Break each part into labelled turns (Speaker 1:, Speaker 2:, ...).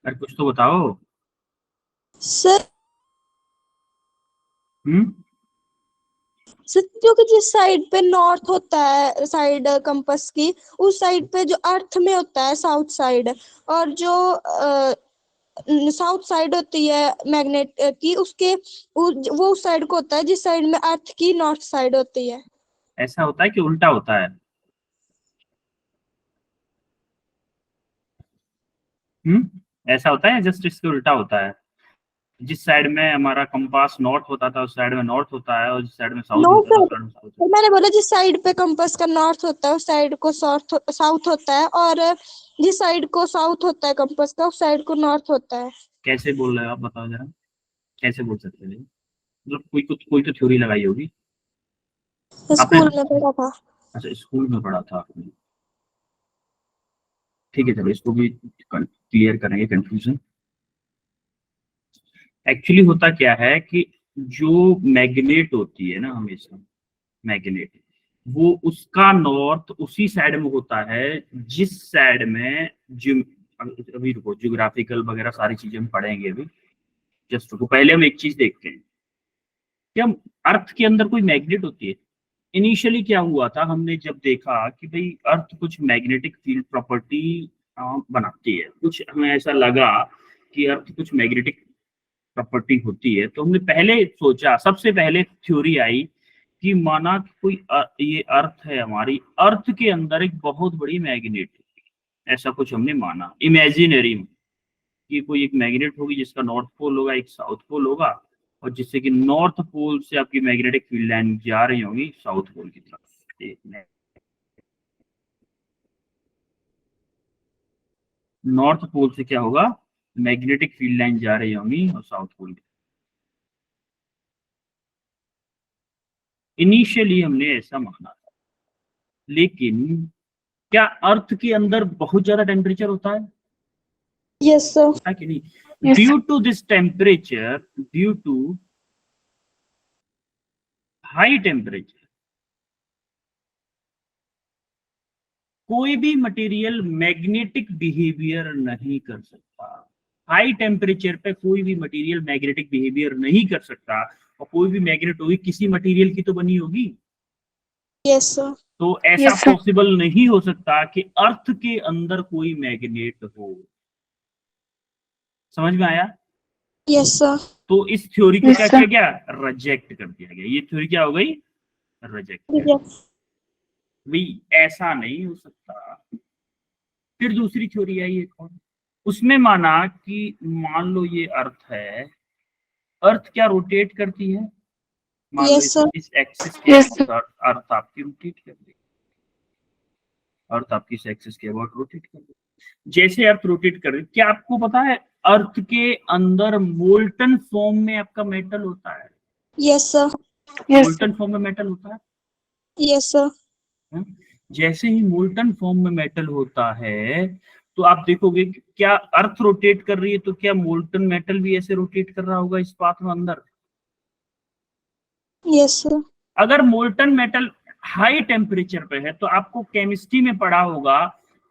Speaker 1: अरे कुछ तो बताओ।
Speaker 2: सर
Speaker 1: हम्म।
Speaker 2: सर क्योंकि जिस साइड पे नॉर्थ होता है साइड कंपास की, उस साइड पे जो अर्थ में होता है साउथ साइड, और जो साउथ साइड होती है मैग्नेट की उसके वो उस साइड को होता है जिस साइड में अर्थ की नॉर्थ साइड होती है।
Speaker 1: ऐसा होता है कि उल्टा होता है? ऐसा होता है या जस्ट इसके उल्टा होता है? जिस साइड में हमारा कंपास नॉर्थ होता था उस साइड में नॉर्थ होता है, और जिस साइड में साउथ
Speaker 2: नो
Speaker 1: होता था
Speaker 2: सर,
Speaker 1: उस साइड में साउथ होता
Speaker 2: तो मैंने बोला जिस साइड पे कंपास का नॉर्थ होता है उस साइड को साउथ होता है, और जिस साइड को साउथ होता है कंपास का उस साइड को नॉर्थ होता है।
Speaker 1: है। कैसे बोल रहे हो आप, बताओ जरा। कैसे बोल सकते हैं? मतलब कोई तो थ्योरी लगाई होगी आपने।
Speaker 2: स्कूल में पढ़ा था।
Speaker 1: अच्छा, स्कूल में पढ़ा था आपने। ठीक है, चलो इसको भी क्लियर करेंगे कंफ्यूजन। एक्चुअली होता क्या है कि जो मैग्नेट होती है ना, हमेशा मैग्नेट, वो उसका नॉर्थ उसी साइड में होता है जिस साइड में जिम अभी रुको, ज्योग्राफिकल वगैरह सारी चीजें हम पढ़ेंगे अभी। जस्ट रुको, पहले हम एक चीज देखते हैं कि हम अर्थ के अंदर कोई मैग्नेट होती है। इनिशियली क्या हुआ था, हमने जब देखा कि भाई अर्थ कुछ मैग्नेटिक फील्ड प्रॉपर्टी बनाती है, कुछ हमें ऐसा लगा कि अर्थ कुछ मैग्नेटिक प्रॉपर्टी होती है, तो हमने पहले सोचा, सबसे पहले थ्योरी आई कि माना कि कोई ये अर्थ है, हमारी अर्थ के अंदर एक बहुत बड़ी मैग्नेट है। ऐसा कुछ हमने माना इमेजिनरी में, कि कोई एक मैग्नेट होगी जिसका नॉर्थ पोल होगा, एक साउथ पोल होगा, और जिससे कि नॉर्थ पोल से आपकी मैग्नेटिक फील्ड लाइन जा रही होगी साउथ पोल की तरफ। नॉर्थ पोल से क्या होगा, मैग्नेटिक फील्ड लाइन जा रही होंगी और साउथ पोल की। इनिशियली हमने ऐसा माना था, लेकिन क्या अर्थ के अंदर बहुत ज्यादा टेम्परेचर होता है?
Speaker 2: Yes sir.
Speaker 1: है कि नहीं? Due to this temperature, due to high temperature, कोई भी मटेरियल मैग्नेटिक बिहेवियर नहीं कर सकता। हाई टेम्परेचर पे कोई भी मटेरियल मैग्नेटिक बिहेवियर नहीं कर सकता, और कोई भी मैग्नेट होगी किसी मटेरियल की तो बनी होगी।
Speaker 2: Yes sir.
Speaker 1: तो ऐसा पॉसिबल नहीं हो सकता कि अर्थ के अंदर कोई मैग्नेट हो। समझ में आया?
Speaker 2: Yes sir.
Speaker 1: तो इस थ्योरी को क्या किया गया, रिजेक्ट कर दिया गया। ये थ्योरी क्या हो गई, रिजेक्ट कर दी।
Speaker 2: यस।
Speaker 1: भाई ऐसा नहीं हो सकता। फिर दूसरी थ्योरी आई एक और, उसमें माना कि मान लो ये अर्थ है, अर्थ क्या रोटेट करती है? मान लो
Speaker 2: यस सर।
Speaker 1: इस एक्सिस के अर्थ आपकी रोटेट कर रही है, अर्थ आपकी इस एक्सिस के अबाउट रोटेट कर रही है। जैसे अर्थ रोटेट कर रही है, क्या आपको पता है अर्थ के अंदर मोल्टन फॉर्म में आपका मेटल होता है?
Speaker 2: Yes sir.
Speaker 1: मोल्टन फॉर्म में मेटल होता है।
Speaker 2: Yes sir.
Speaker 1: हम्म? जैसे ही मोल्टन फॉर्म में मेटल होता है, तो आप देखोगे कि क्या अर्थ रोटेट कर रही है, तो क्या मोल्टन मेटल भी ऐसे रोटेट कर रहा होगा इस पाथ में अंदर?
Speaker 2: Yes sir.
Speaker 1: अगर मोल्टन मेटल हाई टेम्परेचर पे है, तो आपको केमिस्ट्री में पढ़ा होगा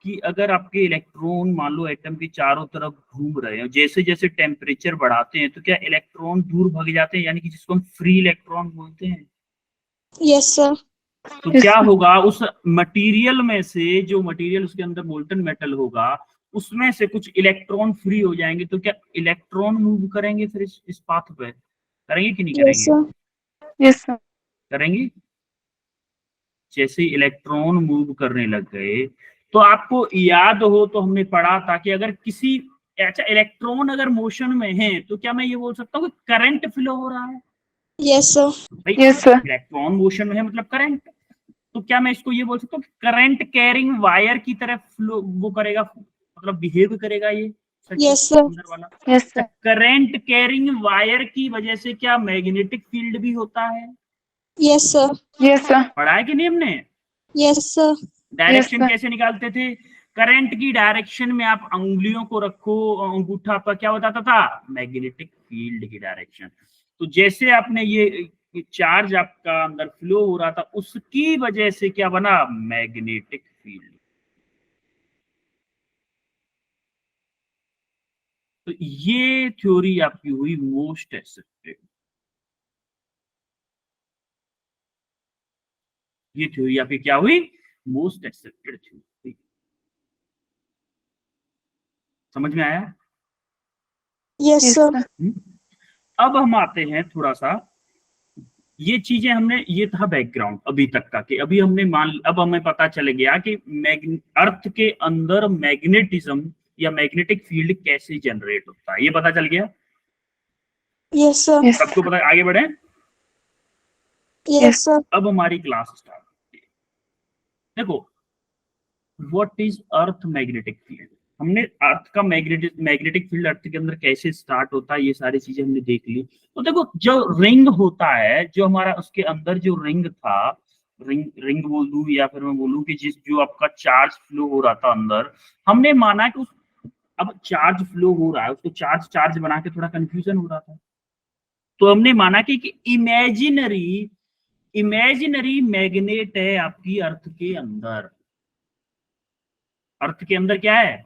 Speaker 1: कि अगर आपके इलेक्ट्रॉन मान लो एटम के चारों तरफ घूम रहे हैं, जैसे जैसे टेम्परेचर बढ़ाते हैं तो क्या इलेक्ट्रॉन दूर भाग जाते हैं, यानी कि जिसको हम फ्री इलेक्ट्रॉन बोलते हैं।
Speaker 2: Yes sir.
Speaker 1: तो क्या होगा, उस मटेरियल में से, जो मटेरियल उसके अंदर मोल्टन मेटल होगा, उसमें से कुछ इलेक्ट्रॉन फ्री हो जाएंगे, तो क्या इलेक्ट्रॉन मूव करेंगे फिर इस पाथ पे? करेंगे कि नहीं
Speaker 2: यस
Speaker 1: करेंगे?
Speaker 2: सर।
Speaker 1: करेंगे। जैसे इलेक्ट्रॉन मूव करने लग गए, तो आपको याद हो तो हमने पढ़ा था कि अगर किसी, अच्छा इलेक्ट्रॉन अगर मोशन में है तो क्या मैं ये बोल सकता हूँ कि करंट फ्लो हो रहा है?
Speaker 2: Yes sir.
Speaker 1: भाई इलेक्ट्रॉन मोशन में है मतलब करंट। तो क्या मैं इसको ये बोल सकता हूँ कि करंट कैरिंग वायर की तरह फ्लो वो करेगा, मतलब बिहेव करेगा ये सर्किट
Speaker 2: यस सर।
Speaker 1: अंदर वाला? करंट कैरिंग वायर की वजह से क्या मैग्नेटिक फील्ड भी होता है?
Speaker 2: Yes sir.
Speaker 1: पढ़ा है कि नहीं हमने?
Speaker 2: Yes sir.
Speaker 1: डायरेक्शन कैसे निकालते थे? करंट की डायरेक्शन में आप अंगुलियों को रखो, अंगूठा आपका क्या बताता था, मैग्नेटिक फील्ड की डायरेक्शन। तो जैसे आपने ये चार्ज आपका अंदर फ्लो हो रहा था, उसकी वजह से क्या बना, मैग्नेटिक फील्ड। तो ये थ्योरी आपकी हुई मोस्ट एक्सेप्टेड, ये थ्योरी आपकी क्या हुई, मोस्ट एक्सेप्टेड थ्योरी। समझ में आया?
Speaker 2: Yes sir.
Speaker 1: अब हम आते हैं थोड़ा सा, ये चीजें हमने, ये था बैकग्राउंड अभी तक का, कि अभी हमने अब हमें पता चल गया कि अर्थ के अंदर मैग्नेटिज्म या मैग्नेटिक फील्ड कैसे जनरेट होता है, ये पता चल गया।
Speaker 2: Yes sir.
Speaker 1: सबको पता, आगे बढ़े।
Speaker 2: Yes sir.
Speaker 1: अब हमारी क्लास स्टार्ट होती है। देखो, what is earth magnetic field, हमने अर्थ का मैग्नेटिक फील्ड अर्थ के अंदर कैसे स्टार्ट होता है, ये सारी चीजें हमने देख ली। तो देखो, जो रिंग होता है, जो हमारा उसके अंदर जो रिंग था, रिंग बोल दूं या फिर मैं बोलूं कि जो आपका चार्ज फ्लो हो रहा था अंदर, हमने माना कि अब चार्ज फ्लो हो रहा है, उसको चार्ज चार्ज बना के थोड़ा कंफ्यूजन हो रहा था, तो हमने माना कि इमेजिनरी मैग्नेट है आपकी अर्थ के अंदर। अर्थ के अंदर क्या है?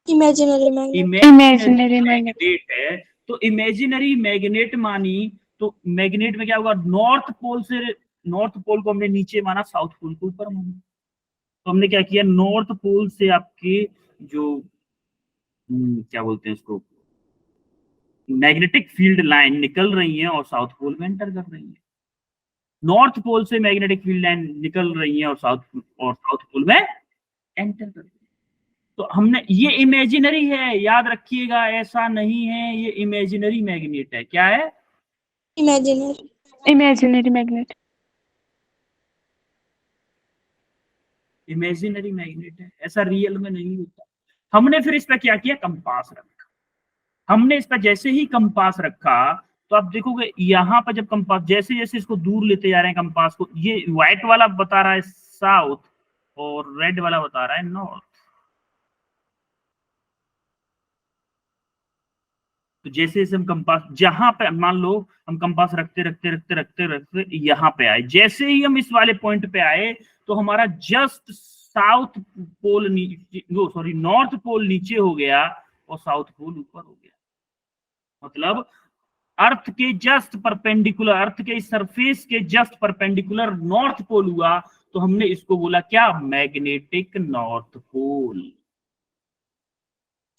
Speaker 2: Imaginary magnet.
Speaker 1: इमेजिनरी मैग्नेट है। तो इमेजिनरी मैग्नेट मानी, तो मैग्नेट में क्या होगा, नॉर्थ पोल को हमने नीचे माना, साउथ पोल को ऊपर माना। तो हमने क्या किया, नॉर्थ पोल से आपके जो क्या बोलते हैं उसको, मैग्नेटिक फील्ड लाइन निकल रही है और साउथ पोल में एंटर कर रही है। नॉर्थ पोल से मैग्नेटिक फील्ड लाइन निकल रही है और साउथ पोल में एंटर कर रही है। तो हमने, ये इमेजिनरी है, याद रखिएगा, ऐसा नहीं है, ये इमेजिनरी मैग्नेट है। क्या है?
Speaker 2: Imaginary
Speaker 3: magnet.
Speaker 1: इमेजिनरी मैग्नेट है, ऐसा रियल में नहीं होता। हमने फिर इस पर क्या किया, कंपास रखा। हमने इस पर जैसे ही कंपास रखा, तो आप देखोगे यहां पर जब कंपास, जैसे जैसे इसको दूर लेते जा रहे हैं कंपास को, ये व्हाइट वाला बता रहा है साउथ और रेड वाला बता रहा है नॉर्थ। तो जैसे जैसे हम कंपास, जहां पे मान लो हम कंपास रखते रखते रखते रखते रखते यहाँ पे आए, जैसे ही हम इस वाले पॉइंट पे आए, तो हमारा just south pole sorry north pole नीचे हो गया और साउथ पोल ऊपर हो गया। मतलब अर्थ के जस्ट परपेंडिकुलर, अर्थ के सरफेस के जस्ट परपेंडिकुलर नॉर्थ पोल हुआ, तो हमने इसको बोला क्या, मैग्नेटिक नॉर्थ पोल।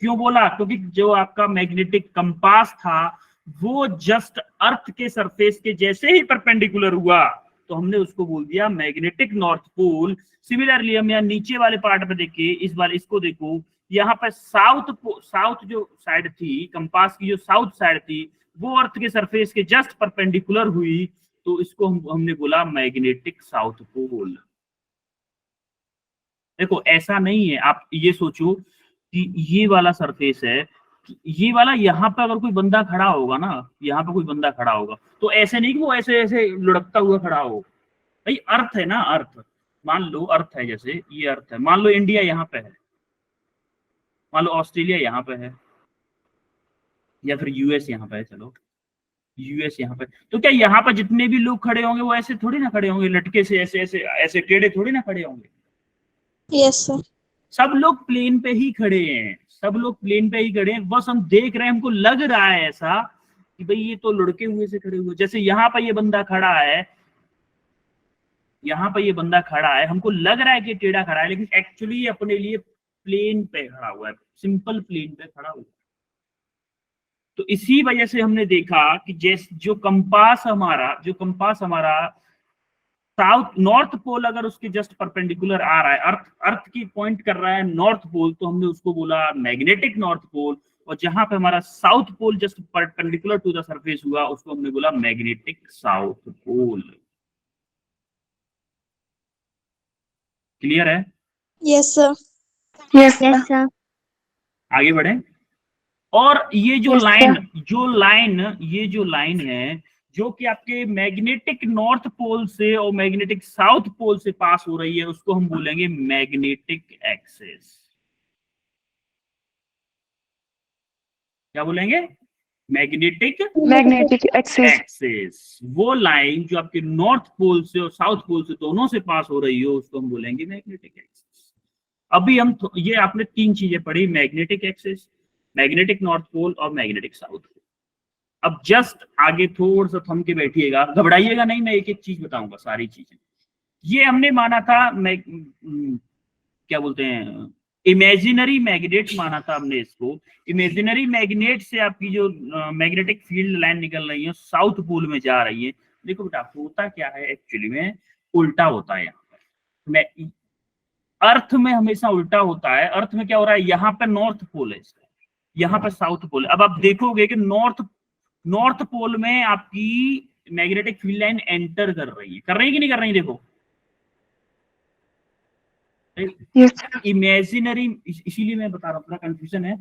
Speaker 1: क्यों बोला? क्योंकि जो आपका मैग्नेटिक कंपास था वो जस्ट अर्थ के सरफेस के जैसे ही परपेंडिकुलर हुआ, तो हमने उसको बोल दिया मैग्नेटिक नॉर्थ पोल। सिमिलरली हम यहाँ नीचे वाले पार्ट पे देखिए, इस बार इसको देखो, यहाँ पर साउथ जो साइड थी कंपास की, जो साउथ साइड थी, वो अर्थ के सरफेस के जस्ट परपेंडिकुलर हुई, तो इसको हमने बोला मैग्नेटिक साउथ पोल। देखो, ऐसा नहीं है, आप ये सोचो कि ये वाला सरफेस है, ये वाला, यहाँ पे अगर कोई बंदा खड़ा होगा ना, यहाँ पे कोई बंदा खड़ा होगा, तो ऐसे नहीं कि वो ऐसे ऐसे लुढ़कता हुआ खड़ा हो। भाई अर्थ है ना, अर्थ, मान लो अर्थ है, जैसे ये अर्थ है, मान लो इंडिया यहाँ पे है, मान लो ऑस्ट्रेलिया यहाँ पे है, या फिर यूएस यहाँ पे है, चलो यूएस यहाँ पे, तो क्या यहाँ पर जितने भी लोग खड़े होंगे वो ऐसे थोड़ी ना खड़े होंगे, लटके से ऐसे ऐसे ऐसे टेढ़े थोड़ी ना खड़े होंगे।
Speaker 2: Yes sir.
Speaker 1: सब लोग प्लेन पे ही खड़े हैं, सब लोग प्लेन पे ही खड़े हैं, बस हम देख रहे हैं, हमको लग रहा है ऐसा कि भाई ये तो लुढ़के हुए से खड़े हुए, जैसे यहाँ पर ये बंदा खड़ा है, यहाँ पर ये बंदा खड़ा है, हमको लग रहा है कि टेढ़ा खड़ा है, लेकिन एक्चुअली अपने लिए प्लेन पे खड़ा हुआ है, सिंपल प्लेन पे खड़ा हुआ है। तो इसी वजह से हमने देखा कि जैसे जो कंपास हमारा साउथ नॉर्थ पोल अगर उसके जस्ट परपेंडिकुलर आ रहा है, अर्थ की पॉइंट कर रहा है नॉर्थ पोल, तो हमने उसको बोला मैग्नेटिक नॉर्थ पोल, और जहां पे हमारा south pole just perpendicular to the surface हुआ, उसको हमने बोला मैग्नेटिक साउथ पोल। क्लियर है?
Speaker 2: Yes sir.
Speaker 3: Yes sir.
Speaker 1: आगे बढ़े। और ये जो
Speaker 3: Yes,
Speaker 1: लाइन है, जो कि आपके मैग्नेटिक नॉर्थ पोल से और मैग्नेटिक साउथ पोल से पास हो रही है, उसको हम बोलेंगे मैग्नेटिक एक्सिस। क्या बोलेंगे? Magnetic axis. वो लाइन जो आपके नॉर्थ पोल से और साउथ पोल से दोनों से पास हो रही हो, उसको हम बोलेंगे मैग्नेटिक एक्सिस। अभी हम ये आपने तीन चीजें पढ़ी, magnetic axis, magnetic north pole और मैग्नेटिक साउथ पोल। अब जस्ट आगे थोड़ा सा थम के बैठिएगा, घबराइएगा नहीं, मैं एक एक चीज बताऊंगा, सारी चीजें। ये हमने माना था क्या बोलते हैं, इमेजिनरी मैग्नेट माना था हमने इसको। इमेजिनरी मैग्नेट से आपकी जो मैग्नेटिक फील्ड लाइन निकल रही है साउथ पोल में जा रही है। देखो बेटा, होता क्या है एक्चुअली में, उल्टा होता है। यहाँ पर मैं अर्थ में हमेशा उल्टा होता है। अर्थ में क्या हो रहा है, यहाँ पे नॉर्थ पोल है इसका, यहाँ पे साउथ पोल है। अब आप देखोगे कि नॉर्थ पोल में आपकी मैग्नेटिक फील्ड लाइन एंटर कर रही है, कर रही है कि नहीं कर रही है? देखो इमेजिनरी, इसीलिए मैं बता रहा हूँ, थोड़ा कंफ्यूजन है।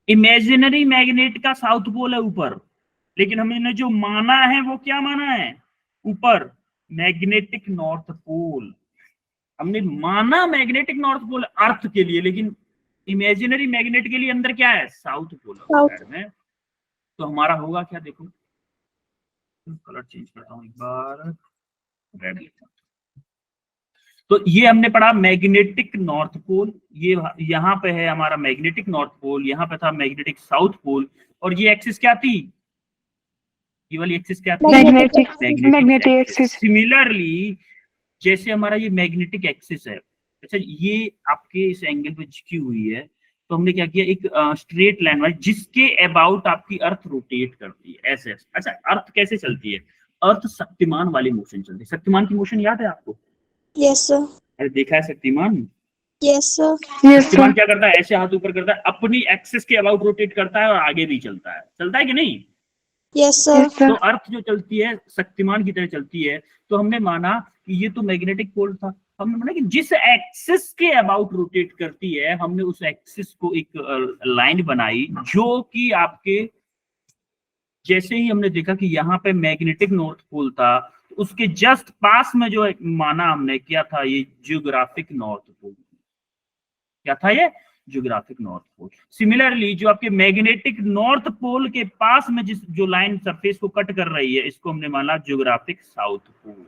Speaker 1: इमेजिनरी मैग्नेट का साउथ पोल है ऊपर, लेकिन हमने जो माना है वो क्या माना है, ऊपर मैग्नेटिक नॉर्थ पोल। हमने माना मैग्नेटिक नॉर्थ पोल अर्थ के लिए, लेकिन इमेजिनरी मैग्नेट के लिए अंदर क्या है, साउथ पोल साइड में। तो हमारा होगा क्या, देखो कलर चेंज करता हूं एक बार, रेड लिखता हूं। तो ये हमने पढ़ा मैग्नेटिक नॉर्थ पोल, ये यहाँ पे है हमारा मैग्नेटिक नॉर्थ पोल, यहाँ पे था मैग्नेटिक साउथ पोल। और ये एक्सिस क्या थी, ये वाली एक्सिस क्या थी, मैग्नेटिक एक्सिस। सिमिलरली जैसे हमारा ये मैग्नेटिक एक्सिस है, अच्छा ये आपके इस एंगल पे झुकी हुई है, तो हमने क्या किया, एक स्ट्रेट लाइन वाइज जिसके अबाउट आपकी अर्थ रोटेट करती है ऐसे। अच्छा अर्थ कैसे चलती है, अर्थ शक्तिमान वाली मोशन चलती है। शक्तिमान की मोशन याद है आपको?
Speaker 2: Yes sir.
Speaker 1: अरे देखा है शक्तिमान?
Speaker 2: Yes sir.
Speaker 1: शक्तिमान क्या करता है, ऐसे हाथ ऊपर करता है, अपनी एक्सिस के अबाउट रोटेट करता है और आगे भी चलता है कि नहीं?
Speaker 2: Yes sir.
Speaker 1: तो अर्थ जो चलती है शक्तिमान की तरह चलती है। तो हमने माना कि ये तो मैग्नेटिक पोल था, हमने माना कि जिस एक्सिस के अबाउट रोटेट करती है, हमने उस एक्सिस को एक लाइन बनाई जो कि आपके, जैसे ही हमने देखा कि यहाँ पे मैग्नेटिक नॉर्थ पोल था, तो उसके जस्ट पास में जो माना हमने किया था, ये जियोग्राफिक नॉर्थ पोल। क्या था ये, जियोग्राफिक नॉर्थ पोल। सिमिलरली जो आपके मैग्नेटिक नॉर्थ पोल के पास में जो लाइन सरफेस को कट कर रही है, इसको हमने माना जियोग्राफिक साउथ पोल।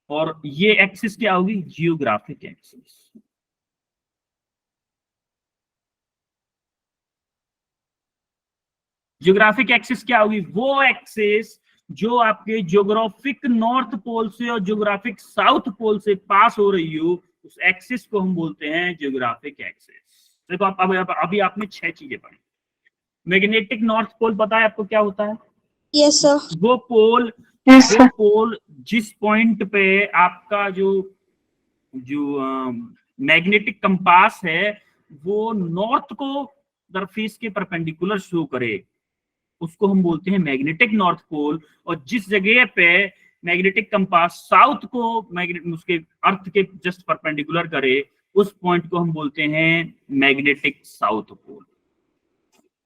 Speaker 1: और ये एक्सिस क्या होगी, जियोग्राफिक एक्सिस। जियोग्राफिक एक्सिस क्या होगी, वो एक्सिस जो आपके जियोग्राफिक नॉर्थ पोल से और जियोग्राफिक साउथ पोल से पास हो रही हो, उस एक्सिस को हम बोलते हैं जियोग्राफिक एक्सिस। देखो आप अभी आपने 6 चीजें पढ़ी। मैग्नेटिक नॉर्थ पोल पता है आपको क्या होता है?
Speaker 2: Yes sir.
Speaker 1: वो पोल जिस पॉइंट पे आपका जो मैग्नेटिक कंपास है वो नॉर्थ को सरफेस के परपेंडिकुलर शो करे, उसको हम बोलते हैं मैग्नेटिक नॉर्थ पोल। और जिस जगह पे मैग्नेटिक कंपास साउथ को उसके अर्थ के जस्ट परपेंडिकुलर करे, उस पॉइंट को हम बोलते हैं मैग्नेटिक साउथ पोल।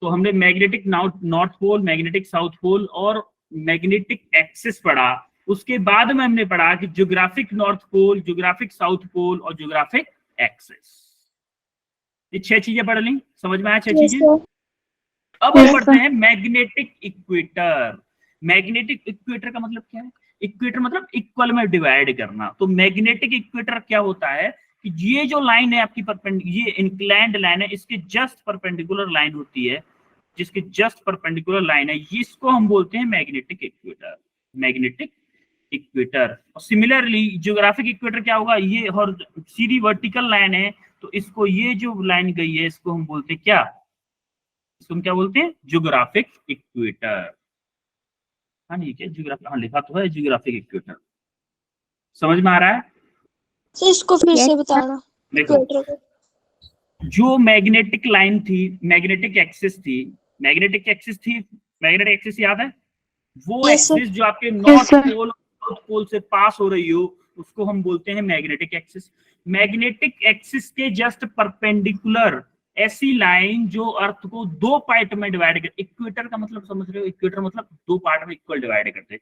Speaker 1: तो हमने magnetic north pole, magnetic south pole और मैग्नेटिक एक्सिस पढ़ा। उसके बाद में हमने पढ़ा कि geographic north pole, geographic south pole और ज्योग्राफिक एक्सिस। ये 6 चीजें पढ़ ली, समझ में आया 6 चीजें? अब हम पढ़ते हैं मैग्नेटिक इक्वेटर। मैग्नेटिक इक्वेटर का मतलब क्या है? इक्वेटर मतलब इक्वल में डिवाइड करना। तो मैग्नेटिक इक्वेटर क्या होता है कि ये जो लाइन है आपकी ये इंक्लाइंड लाइन है, इसके जस्ट परपेंडिकुलर लाइन होती है, जिसके जस्ट परपेंडिकुलर लाइन है, इसको हम बोलते हैं मैग्नेटिक इक्वेटर। Magnetic equator. और सिमिलरली ज्योग्राफिक इक्वेटर क्या होगा, ये सीधी वर्टिकल लाइन है, तो इसको ये जो लाइन गई है इसको हम बोलते हैं क्या, इसको हम क्या बोलते हैं, ज्योग्राफिक इक्वेटर। हाँ ठीक है, ज्योग्राफिक, हाँ लिखा तो है ज्योग्राफिक इक्वेटर। समझ में आ रहा है?
Speaker 2: सर इसको फिर से बताना।
Speaker 1: देखो जो मैग्नेटिक लाइन थी, मैग्नेटिक एक्सिस थी, मैग्नेटिक एक्सिस याद है? वो एक्सिस जो आपके नॉर्थ पोल साउथ पोल से पास हो रही हो, उसको हम बोलते हैं मैग्नेटिक एक्सिस। मैग्नेटिक एक्सिस के जस्ट परपेंडिकुलर ऐसी लाइन जो अर्थ को 2 पार्ट में डिवाइड कर, इक्वेटर का मतलब समझ रहे हो, इक्वेटर मतलब 2 पार्ट में इक्वल डिवाइड करते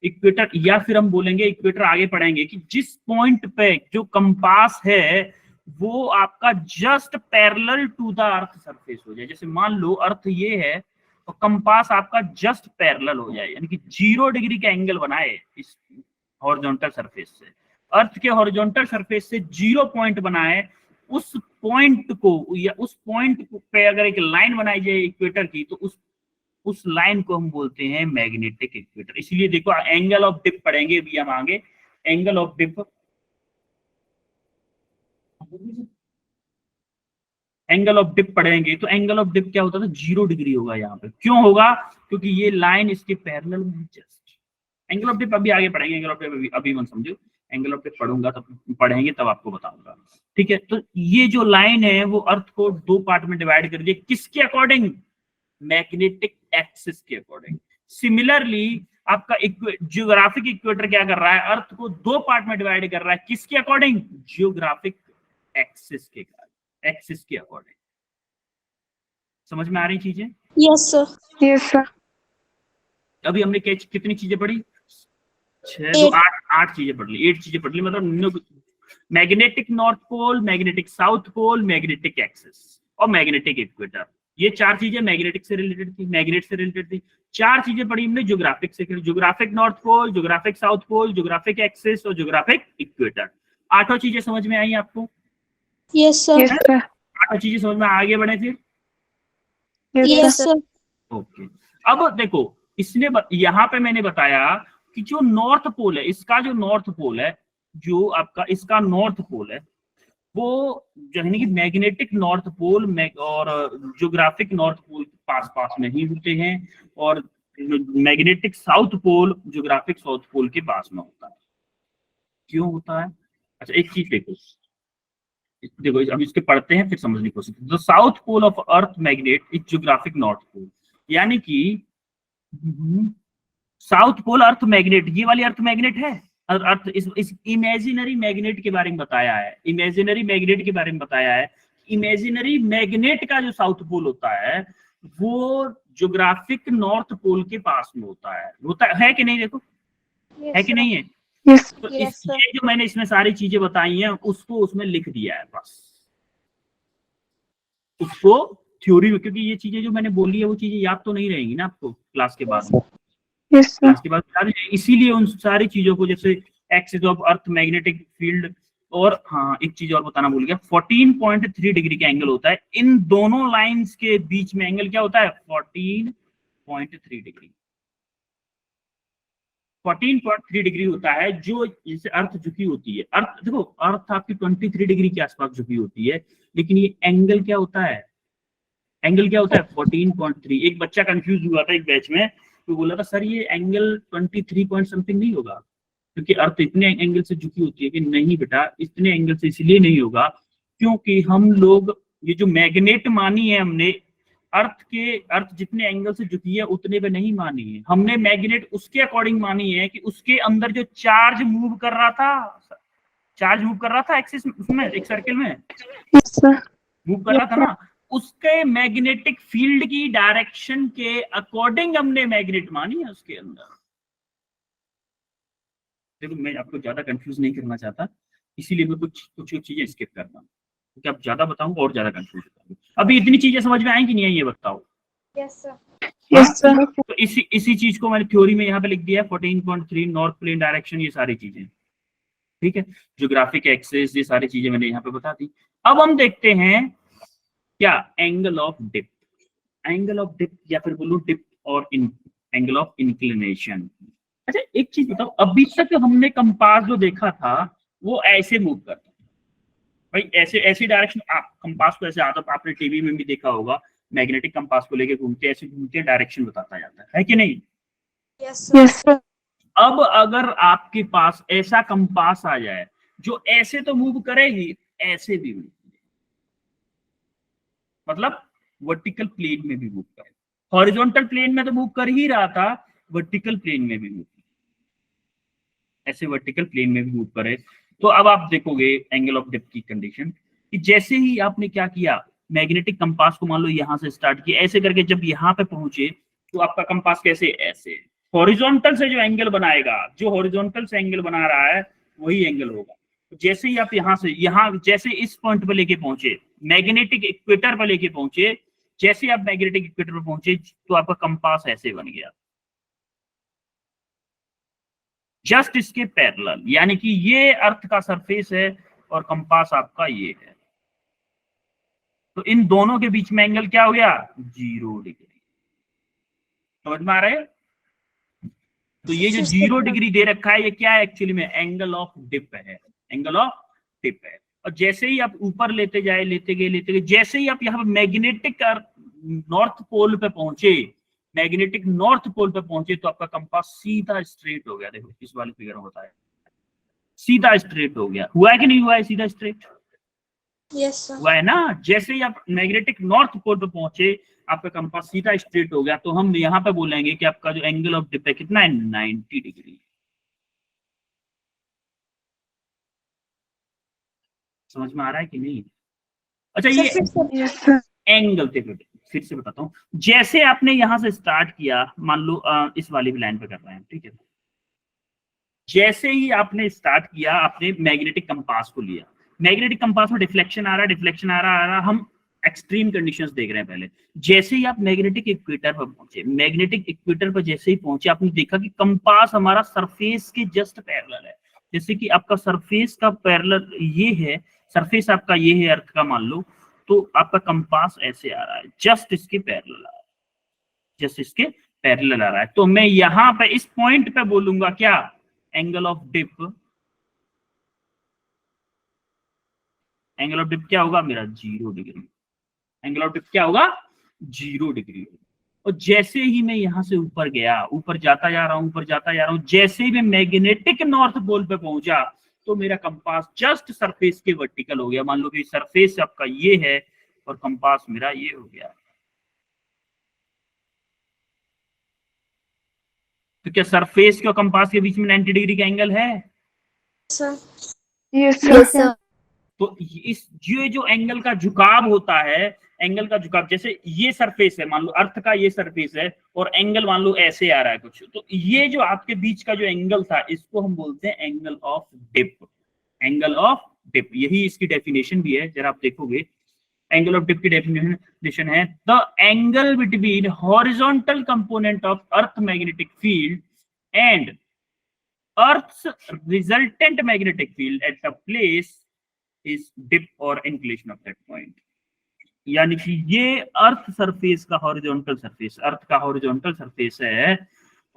Speaker 1: इक्वेटर। या फिर हम बोलेंगे इक्वेटर आगे पढ़ेंगे कि जिस पॉइंट पे जो कंपास है वो आपका just parallel to the earth surface हो जाए। जैसे मान लो अर्थ ये है तो कंपास आपका जस्ट पैरेलल हो जाए, यानी कि 0 डिग्री का एंगल बनाए इस हॉरिजॉन्टल सरफेस से, अर्थ के हॉरिजॉन्टल सरफेस से 0 पॉइंट बनाए, उस पॉइंट को या उस पॉइंट पे अगर एक लाइन बनाई जाए इक्वेटर की, तो उस लाइन को हम बोलते हैं मैग्नेटिक इक्वेटर। इसलिए देखो एंगल ऑफ डिप पढ़ेंगे अभी हम आगे, angle of dip, angle of dip पढ़ेंगे तो एंगल ऑफ डिप क्या होता था, 0 डिग्री होगा यहाँ पे। क्यों होगा? क्योंकि ये लाइन इसके पैरेलल में जस्ट। एंगल ऑफ डिप अभी आगे पढ़ेंगे, एंगल ऑफ डिप अभी मत समझो, एंगल ऑफ डिप पढ़ूंगा तब पढ़ेंगे तब आपको बताऊंगा, ठीक है। तो ये जो लाइन है वो अर्थ को 2 पार्ट में डिवाइड कर दिया, किसके अकॉर्डिंग? मैग्नेटिक एक्सिस के अकॉर्डिंग। सिमिलरली आपका जियोग्राफिक इक्वेटर क्या कर रहा है, अर्थ को 2 पार्ट में डिवाइड कर रहा है, किसके अकॉर्डिंग? जियोग्राफिक एक्सिस के एक्सिस के अकॉर्डिंग। समझ में आ रही चीजें?
Speaker 2: Yes sir.
Speaker 3: Yes sir.
Speaker 1: अभी हमने कितनी चीजें पढ़ी? 6 2 8 चीजें पढ़ ली, 8 चीजें पढ़ ली। मतलब magnetic north pole, magnetic south pole, magnetic axis और मैग्नेटिक इक्वेटर, ये 4 चीजें मैग्नेटिक से रिलेटेड थी, मैग्नेट से रिलेटेड थी। 4 चीजें पढ़ी हमने ज्योग्राफिक से, geographic north pole, geographic south pole, geographic axis और ज्योग्राफिक इक्वेटर। 8 चीजें समझ में आई आपको?
Speaker 2: Yes sir.
Speaker 1: 8 चीजें समझ में, आगे बढ़े फिर।
Speaker 2: Yes sir.
Speaker 1: ओके, अब देखो इसने यहाँ पे मैंने बताया कि जो नॉर्थ पोल है, इसका जो नॉर्थ पोल है, जो आपका इसका नॉर्थ पोल है, वो यानी कि मैग्नेटिक नॉर्थ पोल और ज्योग्राफिक नॉर्थ पोल पास पास नहीं होते हैं, और magnetic south pole geographic south pole के पास में होता है। क्यों होता है? अच्छा एक चीज देखो अब इसके पढ़ते हैं फिर समझने की कोशिश। The south pole of earth magnet is geographic north pole, यानी कि साउथ पोल अर्थ मैग्नेट, ये वाली अर्थ मैग्नेट है। अर्थ इस इमेजिनरी मैग्नेट के बारे में बताया है, इमेजिनरी मैग्नेट के बारे में बताया है। इमेजिनरी मैग्नेट का जो साउथ पोल होता है वो ज्योग्राफिक नॉर्थ पोल के पास में होता है कि नहीं? देखो है कि नहीं है? तो ये जो मैंने इसमें सारी चीजें बताई हैं उसको उसमें लिख दिया है, बस उसको थ्योरी में, क्योंकि ये चीजें जो मैंने बोली है वो चीजें याद तो नहीं रहेंगी ना आपको क्लास के बाद में। क्लास के बाद इसीलिए उन सारी चीजों को, जैसे axis of earth magnetic field, और हाँ एक चीज और बताना भूल गया, 14.3 डिग्री का एंगल होता है इन दोनों लाइंस के बीच में। एंगल क्या होता है? 14.3 डिग्री। 14.3 डिग्री होता है जो जैसे अर्थ झुकी होती है। अर्थ देखो, अर्थ आपकी 23 डिग्री के आसपास झुकी होती है, लेकिन ये एंगल क्या होता है? एंगल क्या होता है? 14.3। एक बच्चा कंफ्यूज हुआ था एक बैच में, तो बोला था सर ये एंगल 23 पॉइंट समथिंग नहीं होगा, क्योंकि अर्थ इतने एंगल से झुकी होती है। कि नहीं बेटा, इतने एंगल से इसलिए नहीं होगा क्योंकि हम लोग ये जो मैग्नेट मानी है हमने, अर्थ जितने एंगल से झुकी है उतने पे नहीं मानी है हमने। मैग्नेट उसके अकॉर्डिंग मानी है कि उसके अंदर जो चार्ज मूव कर रहा था एक्सिस उसमें, एक सर्किल में मूव कर रहा था ना, उसके मैग्नेटिक फील्ड की डायरेक्शन के अकॉर्डिंग हमने मैग्नेट मानी है उसके अंदर। देखो मैं आपको ज्यादा कंफ्यूज नहीं करना चाहता, इसीलिए मैं कुछ चीजें स्किप करता हूँ, क्योंकि आप ज्यादा बताऊंगा और ज्यादा कंफ्यूज होगा। अभी इतनी चीजें समझ में आएंगी नहीं आई ये बताओ?
Speaker 3: Yes sir.
Speaker 1: तो इसी चीज को मैंने थ्योरी में यहाँ पे लिख दिया है, 14.3 नॉर्थ प्लेन डायरेक्शन, ये सारी चीजें, ठीक है। ज्योग्राफिक एक्सिस, ये सारी चीजें मैंने यहाँ पे बता दी। अब हम देखते हैं क्या angle of dip, angle of dip या फिर बोलो डिप और एंगल ऑफ इंक्लिनेशन। अच्छा एक चीज बताओ, अभी तक हमने कंपास जो देखा था वो ऐसे मूव करता है भाई, ऐसी डायरेक्शन। आप कंपास को ऐसे आपने टीवी में भी देखा होगा, मैग्नेटिक कंपास को लेके घूमते, ऐसे घूमते डायरेक्शन बताता जाता है कि नहीं?
Speaker 2: Yes
Speaker 3: sir.
Speaker 1: अब अगर आपके पास ऐसा कंपास आ जाए जो ऐसे तो मूव करेगी, ऐसे भी मूव करेगी, मतलब वर्टिकल प्लेन में भी मूव करे। हॉरिजॉन्टल प्लेन में तो मूव कर ही रहा था, वर्टिकल प्लेन में भी मूव, ऐसे वर्टिकल प्लेन में भी मूव करे। तो अब आप देखोगे एंगल ऑफ डिप की कंडीशन कि जैसे ही आपने क्या किया, मैग्नेटिक कंपास को मान लो यहां से स्टार्ट किया, ऐसे करके जब यहाँ पे पहुंचे तो आपका कंपास कैसे, ऐसे हॉरिजॉन्टल से जो एंगल बनाएगा, जो हॉरिजॉन्टल से एंगल बना रहा है वही एंगल होगा। जैसे ही आप यहाँ से जैसे इस पॉइंट पे लेके पहुंचे, मैग्नेटिक इक्वेटर पे लेके पहुंचे, जैसे आप मैग्नेटिक इक्वेटर पे पहुंचे तो आपका कंपास ऐसे बन गया, जस्ट इसके पैरेलल, यानी कि ये अर्थ का सरफेस है और कंपास आपका ये है। तो इन दोनों के बीच में एंगल क्या हो गया, 0 डिग्री। समझ में आ रहा है? तो ये जो 0 डिग्री दे रखा है ये क्या है एक्चुअली में, एंगल ऑफ डिप है, एंगल ऑफ डिप है। और जैसे ही आप ऊपर लेते गए, जैसे ही आप यहाँ पे मैग्नेटिक नॉर्थ पोल पे पहुंचे, मैग्नेटिक नॉर्थ पोल पे पहुंचे, तो आपका कंपास सीधा स्ट्रेट हो गया। देखो इस वाले फिगर में होता है, सीधा स्ट्रेट हो गया। हुआ है कि नहीं हुआ है सीधा स्ट्रेट?
Speaker 2: Yes sir.
Speaker 1: हुआ है ना। जैसे ही आप मैग्नेटिक नॉर्थ पोल पे पहुंचे, आपका कंपास सीधा स्ट्रेट हो गया। तो हम यहाँ पे बोलेंगे कि आपका जो एंगल ऑफ डिप है कितना है, 90 डिग्री। समझ में आ रहा है कि नहीं? अच्छा ये एंगल, देखो फिर से बताता हूँ। जैसे आपने यहां से स्टार्ट किया, मान लो इस वाली लाइन पे कर रहे हैं, ठीक है। जैसे ही आपने स्टार्ट किया, आपने मैग्नेटिक कंपास को लिया, मैग्नेटिक कंपास में डिफ्लेक्शन आ रहा, हम एक्सट्रीम कंडीशंस देख रहे हैं पहले। जैसे ही आप मैग्नेटिक इक्वेटर पर पहुंचे, मैग्नेटिक इक्वेटर पर जैसे ही पहुंचे, आपने देखा कि कंपास हमारा सरफेस के जस्ट पैरेलल है। जैसे कि आपका सरफेस का पैरेलल ये है, सरफेस आपका ये है अर्थ का, मान लो, तो आपका कंपास ऐसे आ रहा है, जस्ट इसके पैरेलल आ रहा है, जस्ट इसके पैरेलल आ रहा है। तो मैं यहां पे इस पॉइंट पे बोलूंगा क्या, angle of dip, angle of dip क्या होगा मेरा, 0 डिग्री। एंगल ऑफ डिप क्या होगा, 0 डिग्री। और जैसे ही मैं यहां से ऊपर गया, ऊपर जाता जा रहा हूं, जैसे ही मैं मैग्नेटिक नॉर्थ पोल पे पहुंचा, तो मेरा कंपास जस्ट सरफेस के वर्टिकल हो गया। मान लो कि सरफेस आपका ये है और कंपास मेरा ये हो गया। तो क्या सरफेस के और कंपास के बीच में 90 डिग्री का एंगल है?
Speaker 2: Sir.
Speaker 3: Yes
Speaker 4: yes
Speaker 3: sir.
Speaker 4: Sir.
Speaker 1: तो इस जो एंगल का झुकाव होता है, एंगल का झुकाव, जैसे ये सरफेस है, मान लो अर्थ का ये सरफेस है, और एंगल मान लो ऐसे आ रहा है कुछ, तो ये जो आपके बीच का जो एंगल था, इसको हम बोलते हैं angle of dip. Angle of dip, यही इसकी डेफिनेशन भी है, जरा आप देखोगे। एंगल ऑफ डिप की डेफिनेशन है, the angle between horizontal component of earth magnetic field and Earth's resultant magnetic field at the place is dip or inclination of that point। यानी कि ये अर्थ सरफेस का हॉरिजॉन्टल सरफेस, अर्थ का horizontal surface है,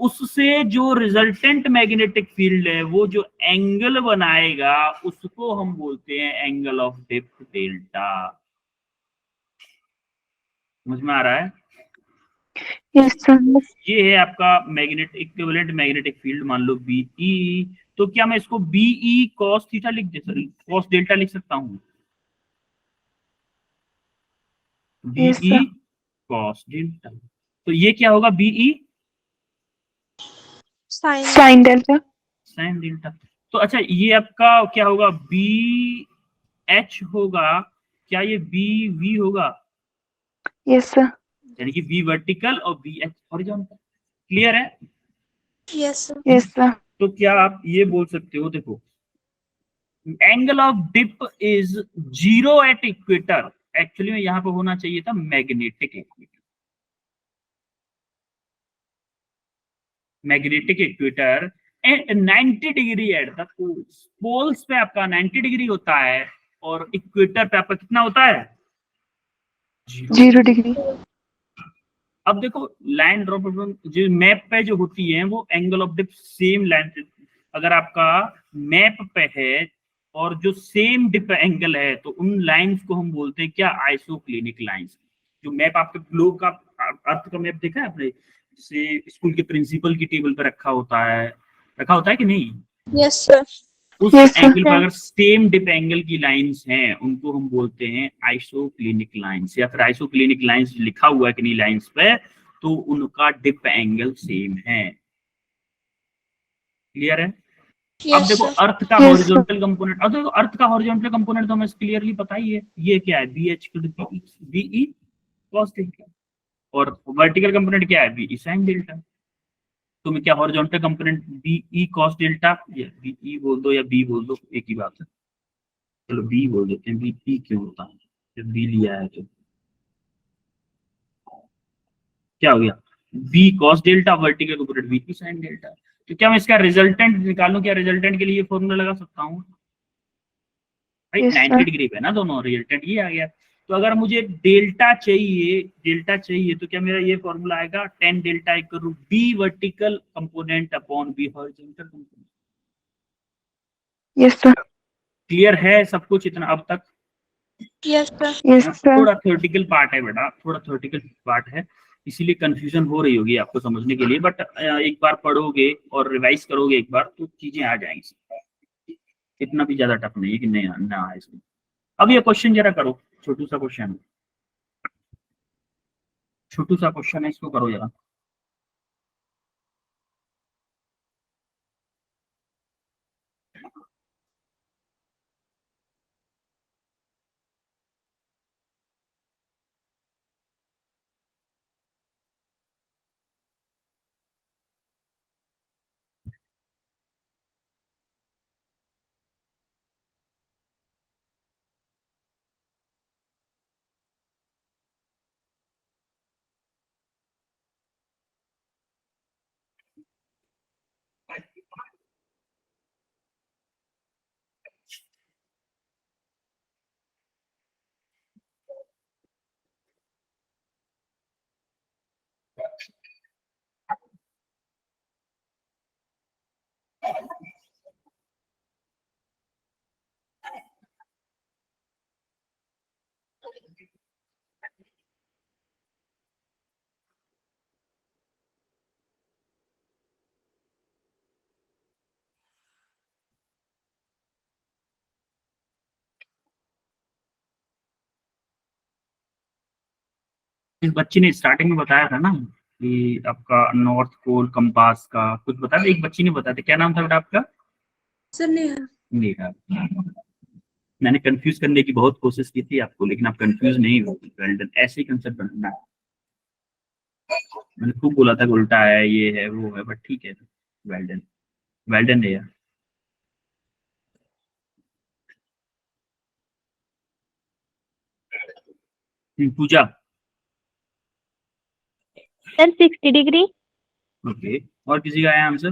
Speaker 1: उससे जो resultant magnetic field है, वो जो एंगल बनाएगा, उसको हम बोलते हैं एंगल ऑफ डिप डेल्टा। समझ में आ रहा है?
Speaker 3: Yes sir.
Speaker 1: ये है आपका मैग्नेट इक्विवेलेंट मैग्नेटिक फील्ड, मान लो बीई। तो क्या मैं इसको B E cos theta cos delta लिख सकता हूँ? B E cos delta. तो ये क्या होगा, B E
Speaker 3: sine delta.
Speaker 1: Sine delta. तो अच्छा ये आपका क्या होगा, बी एच होगा, क्या ये बी वी होगा?
Speaker 3: Yes sir.
Speaker 1: यानी कि बी वर्टिकल और बी एच हॉरिजॉन्टल। क्लियर है?
Speaker 2: Yes sir.
Speaker 3: Yes sir.
Speaker 1: तो क्या आप ये बोल सकते हो, देखो angle of dip is 0 at equator, actually में यहां पे होना चाहिए था magnetic equator, magnetic equator and 90 degree at the poles. Poles पे आपका 90 डिग्री होता है, और इक्वेटर पे आपका कितना होता है,
Speaker 3: 0 डिग्री।
Speaker 1: अब देखो लाइन ड्रॉप जो मैप पे जो होती है, वो angle of dip same line, अगर आपका मैप पे है और जो सेम डिप एंगल है, तो उन लाइंस को हम बोलते हैं क्या, आइसोक्लिनिक लाइंस। जो मैप आपके ग्लोब का, अर्थ का मैप देखा है आपने, जैसे स्कूल के प्रिंसिपल की टेबल पे रखा होता है कि नहीं?
Speaker 2: Yes sir.
Speaker 1: उस
Speaker 3: Yes, sir.
Speaker 1: एंगल पर अगर सेम डिप एंगल की लाइंस हैं, उनको हम बोलते हैं आइसोक्लिनिक लाइंस, या फिर आइसोक्लिनिक लाइंस लिखा हुआ है कि नहीं लाइंस पे, तो उनका डिप एंगल सेम है। क्लियर है? अब देखो अर्थ का हॉरिजॉन्टल कंपोनेंट, अब देखो अर्थ का हॉरिजॉन्टल कंपोनेंट तो हमें क्लियरली पता ही है, ये क्या है, B H B E cos delta, और वर्टिकल कंपोनेंट क्या है, बीई साइन डेल्टा। तो मैं क्या horizontal component B E cos delta, या बीई बोल दो या बी बोल दो, एक ही बात है, चलो बी बोल देते हैं, बीई क्यों होता है, जब बी लिया है तो क्या हो गया, B cos delta, vertical component B E sine delta. तो क्या मैं इसका रिजल्टेंट निकालूं, क्या रिजल्टेंट के लिए फॉर्मूला लगा सकता हूँ भाई,
Speaker 3: Yes,
Speaker 1: 90
Speaker 3: sir.
Speaker 1: डिग्री पे ना दोनों, रिजल्टेंट ये आ गया। तो अगर मुझे डेल्टा चाहिए तो क्या मेरा ये फॉर्मूला आएगा, tan delta equal to B vertical component upon B horizontal component.
Speaker 3: Yes, sir.
Speaker 1: Clear है सब कुछ इतना अब तक?
Speaker 2: Yes sir.
Speaker 3: Yes, sir.
Speaker 1: थोड़ा थ्योरेटिकल पार्ट है बेटा, थोड़ा थ्योरेटिकल पार्ट है, इसीलिए कंफ्यूजन हो रही होगी आपको समझने के लिए, बट एक बार पढ़ोगे और रिवाइज करोगे एक बार तो चीजें आ जाएंगी। इतना भी ज्यादा टफ नहीं है कि नहीं ना आए इसमें। अब ये क्वेश्चन जरा करो, छोटू सा क्वेश्चन है, इसको करो जरा। इस बच्ची ने स्टार्टिंग में बताया था ना कि आपका नॉर्थ पोल कंपास का कुछ बताया था, एक बच्ची ने बताया था, क्या नाम था बेटा आपका?
Speaker 2: सर नेहा।
Speaker 1: नेहा। मैंने कंफ्यूज करने की बहुत कोशिश की थी आपको, लेकिन आप कंफ्यूज नहीं हो, वेल डन, ऐसे ही कंसेप्ट बनाना है। मैंने खूब बोला था कि उल्टा है, ये है वो है, बट ठीक है, वेल डन, वेल डन है यार। पूजा।
Speaker 4: Sir 60 degree.
Speaker 1: ओके, और किसी का आया answer?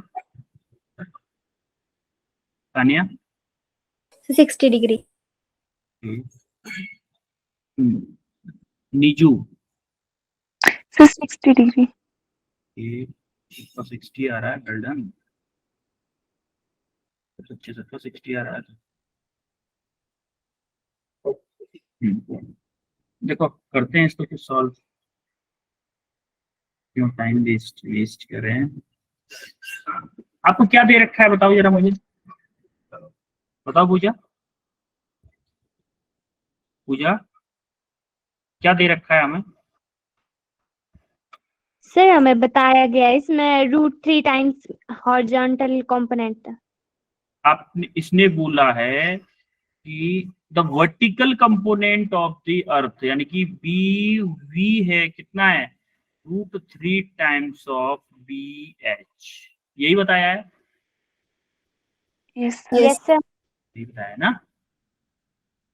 Speaker 1: Tania?
Speaker 4: 60 degree.
Speaker 1: Neeju?
Speaker 3: Sir, 60 degree.
Speaker 1: ये 60 आ रहा है, वेल डन, अच्छे से 60 आ रहा है। देखो करते हैं इसको कुछ सॉल्व, क्यों टाइम वेस्ट कर रहे हैं। आपको क्या दे रखा है बताओ जरा मुझे, बताओ पूजा, पूजा क्या दे रखा है हमें?
Speaker 4: सर हमें बताया गया है इसमें √3 टाइम्स हॉरिजॉन्टल कंपोनेंट।
Speaker 1: आपने इसने बोला है कि the vertical component of the earth, यानी कि बी वी है, कितना है, √3 टाइम्स ऑफ बी एच, यही बताया है,
Speaker 3: Yes, sir.
Speaker 4: Yes sir.
Speaker 1: यही बताया है ना।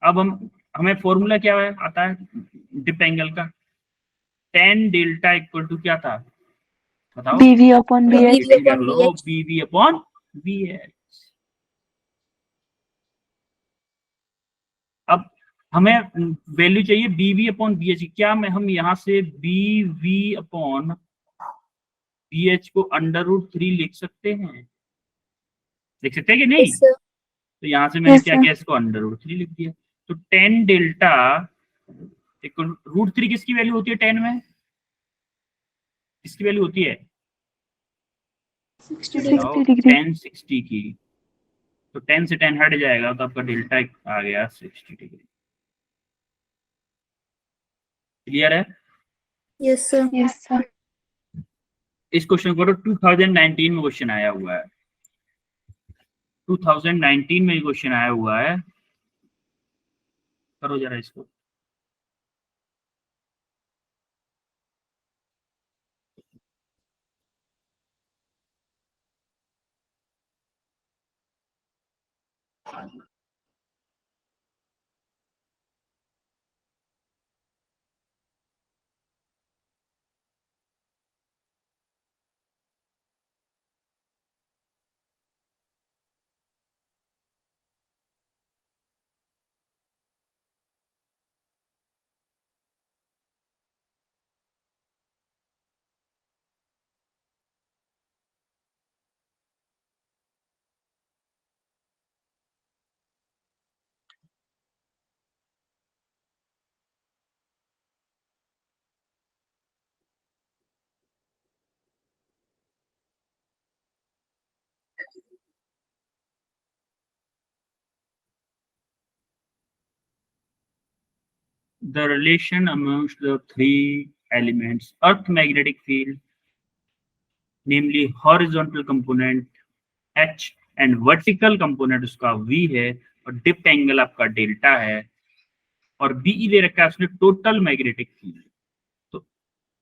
Speaker 1: अब हमें फॉर्मूला क्या है आता है डिप एंगल का, टेन डेल्टा इक्वल टू क्या था बताओ,
Speaker 3: BV upon BH.
Speaker 1: इसी कर लो, B V upon B H. अब हमें वैल्यू चाहिए B V upon B H, क्या मैं हम यहाँ से B V upon B H को √3 लिख सकते हैं, लिख सकते हैं कि नहीं? तो यहाँ से मैंने
Speaker 3: Yes,
Speaker 1: क्या
Speaker 3: sir.
Speaker 1: किया, इसको √3 लिख दिया। तो टेन डेल्टा इक्वल √3 किसकी वैल्यू होती है, 10 में किसकी वैल्यू होती है
Speaker 3: 60 degree.
Speaker 1: 10 60 की, तो 10 से 10 हट जाएगा तो आपका डेल्टा आ गया 60 डिग्री। क्लियर है?
Speaker 2: Yes sir.
Speaker 3: Yes, sir.
Speaker 1: इस क्वेश्चन को 2019 में क्वेश्चन आया हुआ है, 2019 में क्वेश्चन आया हुआ है, करो जरा इसको। the relation amongst the three elements, earth magnetic field, namely horizontal component H and vertical component उसका V है, और डिप एंगल आपका डेल्टा है, और बीई दे रखा है उसने टोटल मैग्नेटिक फील्ड। तो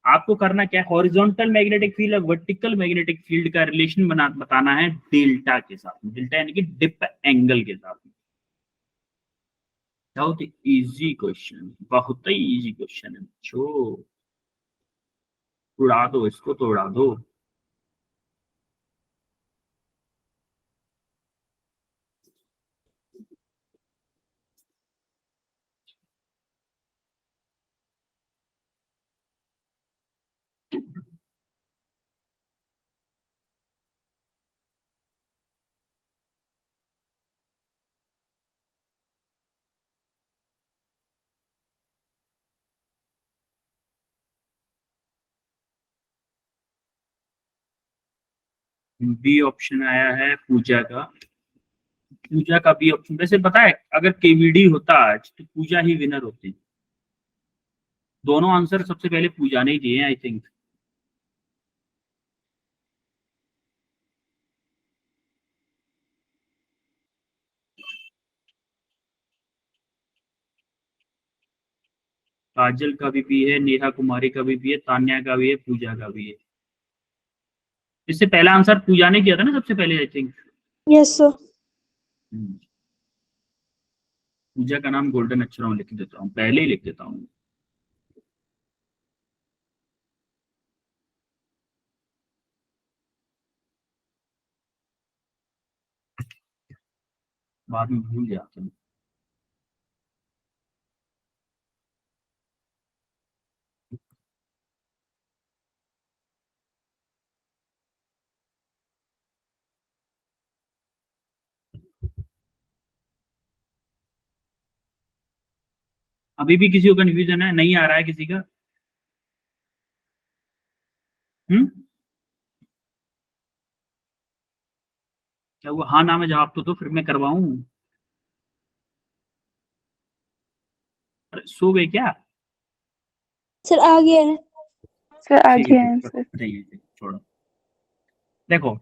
Speaker 1: आपको करना क्या है, हॉरिजॉन्टल मैग्नेटिक फील्ड और वर्टिकल मैग्नेटिक फील्ड का रिलेशन बताना है डेल्टा के साथ में, डेल्टा यानी कि डिप एंगल के साथ में। बहुत इजी क्वेश्चन, बहुत ही इजी क्वेश्चन है, जो उड़ा दो इसको, तो उड़ा दो। बी ऑप्शन आया है पूजा का, पूजा का बी ऑप्शन। वैसे पता है अगर केवीडी होता आज तो पूजा ही विनर होती। दोनों आंसर सबसे पहले पूजा ने ही दिए आई थिंक। काजल का भी है, नेहा कुमारी का भी है, तान्या का भी है, पूजा का भी है। इससे पहला आंसर पूजा ने किया था ना सबसे पहले I think.
Speaker 2: Yes sir.
Speaker 1: Pooja का नाम गोल्डन अक्षरों में लिख देता हूँ, पहले ही लिख देता हूँ। बाद में भूल जाते हैं। अभी भी किसी को कंफ्यूजन है, नहीं आ रहा है किसी का? क्या वो हाँ ना में जवाब तो फिर मैं करवाऊं? अरे सो गए क्या?
Speaker 2: सर आ गया है।
Speaker 3: सर आ
Speaker 1: ठीक
Speaker 3: गया
Speaker 1: है,
Speaker 3: आंसर।
Speaker 1: नहीं छोड़ो। देखो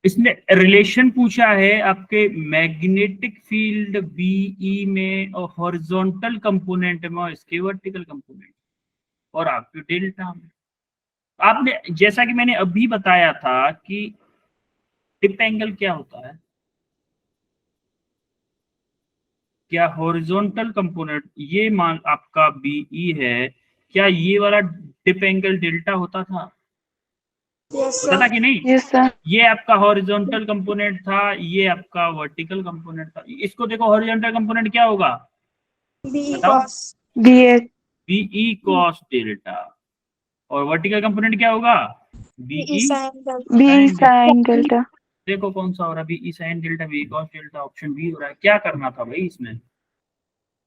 Speaker 1: इसने रिलेशन पूछा है आपके मैग्नेटिक फील्ड बीई में और हॉरिजॉन्टल कंपोनेंट में और इसके वर्टिकल कंपोनेंट और आपके डेल्टा में। आपने जैसा कि मैंने अभी बताया था कि टिप एंगल क्या होता है, क्या हॉरिजॉन्टल कंपोनेंट ये मान आपका बीई है, क्या ये वाला टिप एंगल डेल्टा होता था?
Speaker 2: यस
Speaker 1: होता था
Speaker 2: सर।
Speaker 1: कि नहीं?
Speaker 3: Yes sir.
Speaker 1: ये आपका हॉरिजॉन्टल कंपोनेंट था, ये आपका वर्टिकल कंपोनेंट था। इसको देखो हॉरिजॉन्टल कंपोनेंट क्या होगा,
Speaker 2: बी
Speaker 1: बताओ?
Speaker 2: Cos.
Speaker 3: B H.
Speaker 1: B E cos delta. और वर्टिकल कंपोनेंट क्या होगा,
Speaker 2: B
Speaker 1: B E
Speaker 2: sine
Speaker 3: B
Speaker 1: sine.
Speaker 3: Sine delta.
Speaker 1: देखो कौन सा हो रहा है, B E sine delta, B E cos delta, option B हो रहा है। क्या करना था भाई इसमें,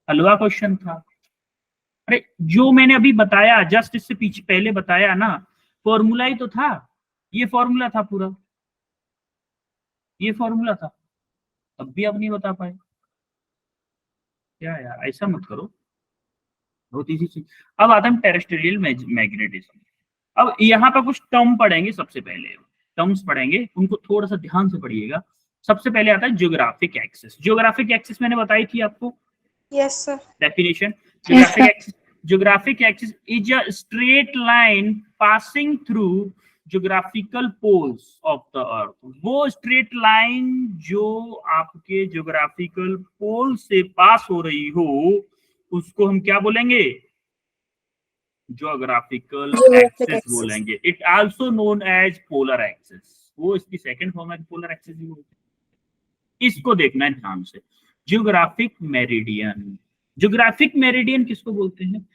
Speaker 1: हलवा क्वेश्चन था। अरे जो मैंने अभी बताया जस्ट इससे पीछे पहले बताया ना, फॉर्मूला ही तो था, ये फॉर्मूला था पूरा, ये फॉर्मूला था, तब भी आप नहीं बता पाए। क्या यार ऐसा मत करो, बहुत इजी चीज। अब आता है टेरेस्ट्रियल मैग्नेटिज्म। अब यहाँ पर कुछ टर्म पढ़ेंगे, सबसे पहले टर्म्स पढ़ेंगे, उनको थोड़ा सा ध्यान से पढ़िएगा। सबसे पहले आता है ज्योग्राफिक एक्सिस। ज्योग्राफिक एक्सिस मैंने बताई थी आपको
Speaker 2: yes sir.
Speaker 1: Definition.
Speaker 3: Yes, sir.
Speaker 1: Geographic axis is a straight line passing through geographical poles of the earth। वो straight line जो आपके geographical pole से पास हो रही हो उसको हम क्या बोलेंगे, geographical axis बोलेंगे। It also known as polar axis। वो इसकी सेकंड फॉर्म है, polar axis ही बोलते हैं। इसको देखना है ध्यान से। जियोग्राफिक मेरिडियन, जियोग्राफिक मेरिडियन किसको बोलते हैं?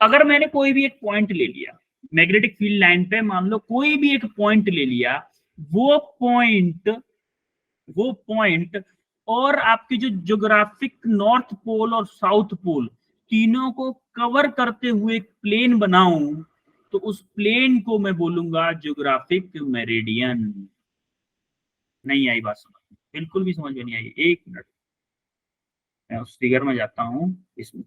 Speaker 1: अगर मैंने कोई भी एक पॉइंट ले लिया मैग्नेटिक फील्ड लाइन पे, मान लो कोई भी एक पॉइंट ले लिया, वो पॉइंट और आपकी जो ज्योग्राफिक नॉर्थ पोल और साउथ पोल तीनों को कवर करते हुए एक प्लेन बनाऊं, तो उस प्लेन को मैं बोलूंगा ज्योग्राफिक मेरिडियन। नहीं आई बात समझ, बिल्कुल भी समझ में नहीं आई। एक मिनट मैं उस फिगर में जाता हूं, इसमें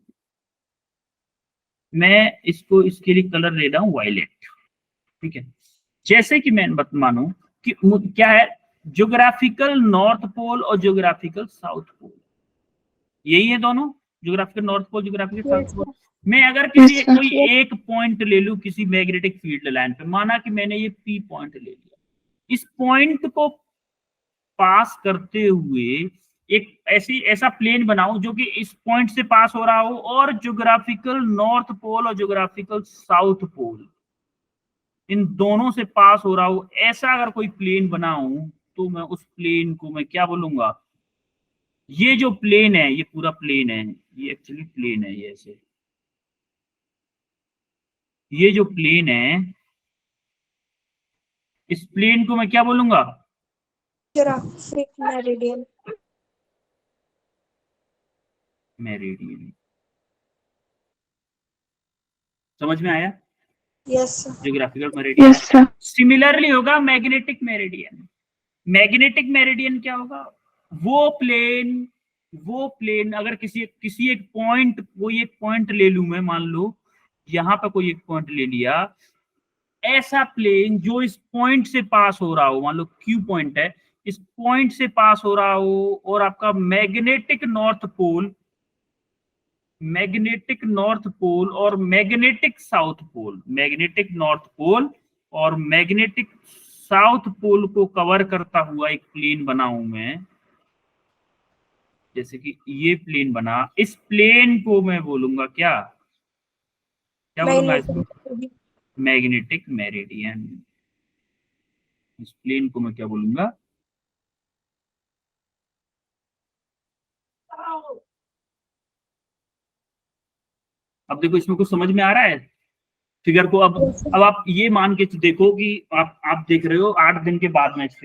Speaker 1: मैं इसको इसके लिए कलर ले रहा हूँ वायलेट, ठीक है। जैसे कि मैं मानो कि क्या है, ज्योग्राफिकल नॉर्थ पोल और ज्योग्राफिकल साउथ पोल, यही है दोनों, geographical north pole, geographical south
Speaker 2: Yes,
Speaker 1: pole. मैं अगर किसी
Speaker 3: Yes, sir.
Speaker 1: कोई एक पॉइंट ले लूं किसी मैग्नेटिक फील्ड लाइन पे, माना कि मैंने ये पी पॉइंट ले लिया, इस पॉइंट को पास करते हुए एक ऐसा प्लेन बनाऊं जो कि इस पॉइंट से पास हो रहा हो, और ज्योग्राफिकल नॉर्थ पोल और ज्योग्राफिकल साउथ पोल इन दोनों से पास हो रहा हो, ऐसा अगर कोई प्लेन बनाऊं तो मैं उस प्लेन को मैं क्या बोलूंगा, ये जो प्लेन है, ये पूरा प्लेन है, ये एक्चुअली प्लेन है, ये ऐसे, ये जो प्लेन है, इस प्लेन को मैं क्या बोलूंगा,
Speaker 2: geographic meridian.
Speaker 1: मेरिडियन। समझ में आया?
Speaker 2: Yes, sir.
Speaker 1: Geographical meridian.
Speaker 3: Yes, sir.
Speaker 1: Similarly होगा मैग्नेटिक मेरिडियन। मैग्नेटिक मेरिडियन क्या होगा, वो प्लेन अगर किसी एक पॉइंट, कोई एक पॉइंट ले लूं मैं, मान लो यहां पर कोई एक पॉइंट ले लिया, ऐसा प्लेन जो इस पॉइंट से पास हो रहा हो, मान लो क्यू पॉइंट है, इस पॉइंट से पास हो रहा हो, और आपका मैग्नेटिक नॉर्थ पोल और magnetic south pole, magnetic north pole और मैग्नेटिक साउथ पोल को कवर करता हुआ एक प्लेन बनाऊं मैं, जैसे कि ये प्लेन बना, इस प्लेन को मैं बोलूंगा क्या बोलूंगा इसको,
Speaker 2: Magnetic.
Speaker 1: Magnetic meridian. इस प्लेन को मैं क्या बोलूंगा, अब देखो इसमें कुछ समझ में आ रहा है फिगर को। अब आप ये मान के देखो कि आप देख रहे हो 8 दिन के बाद में इस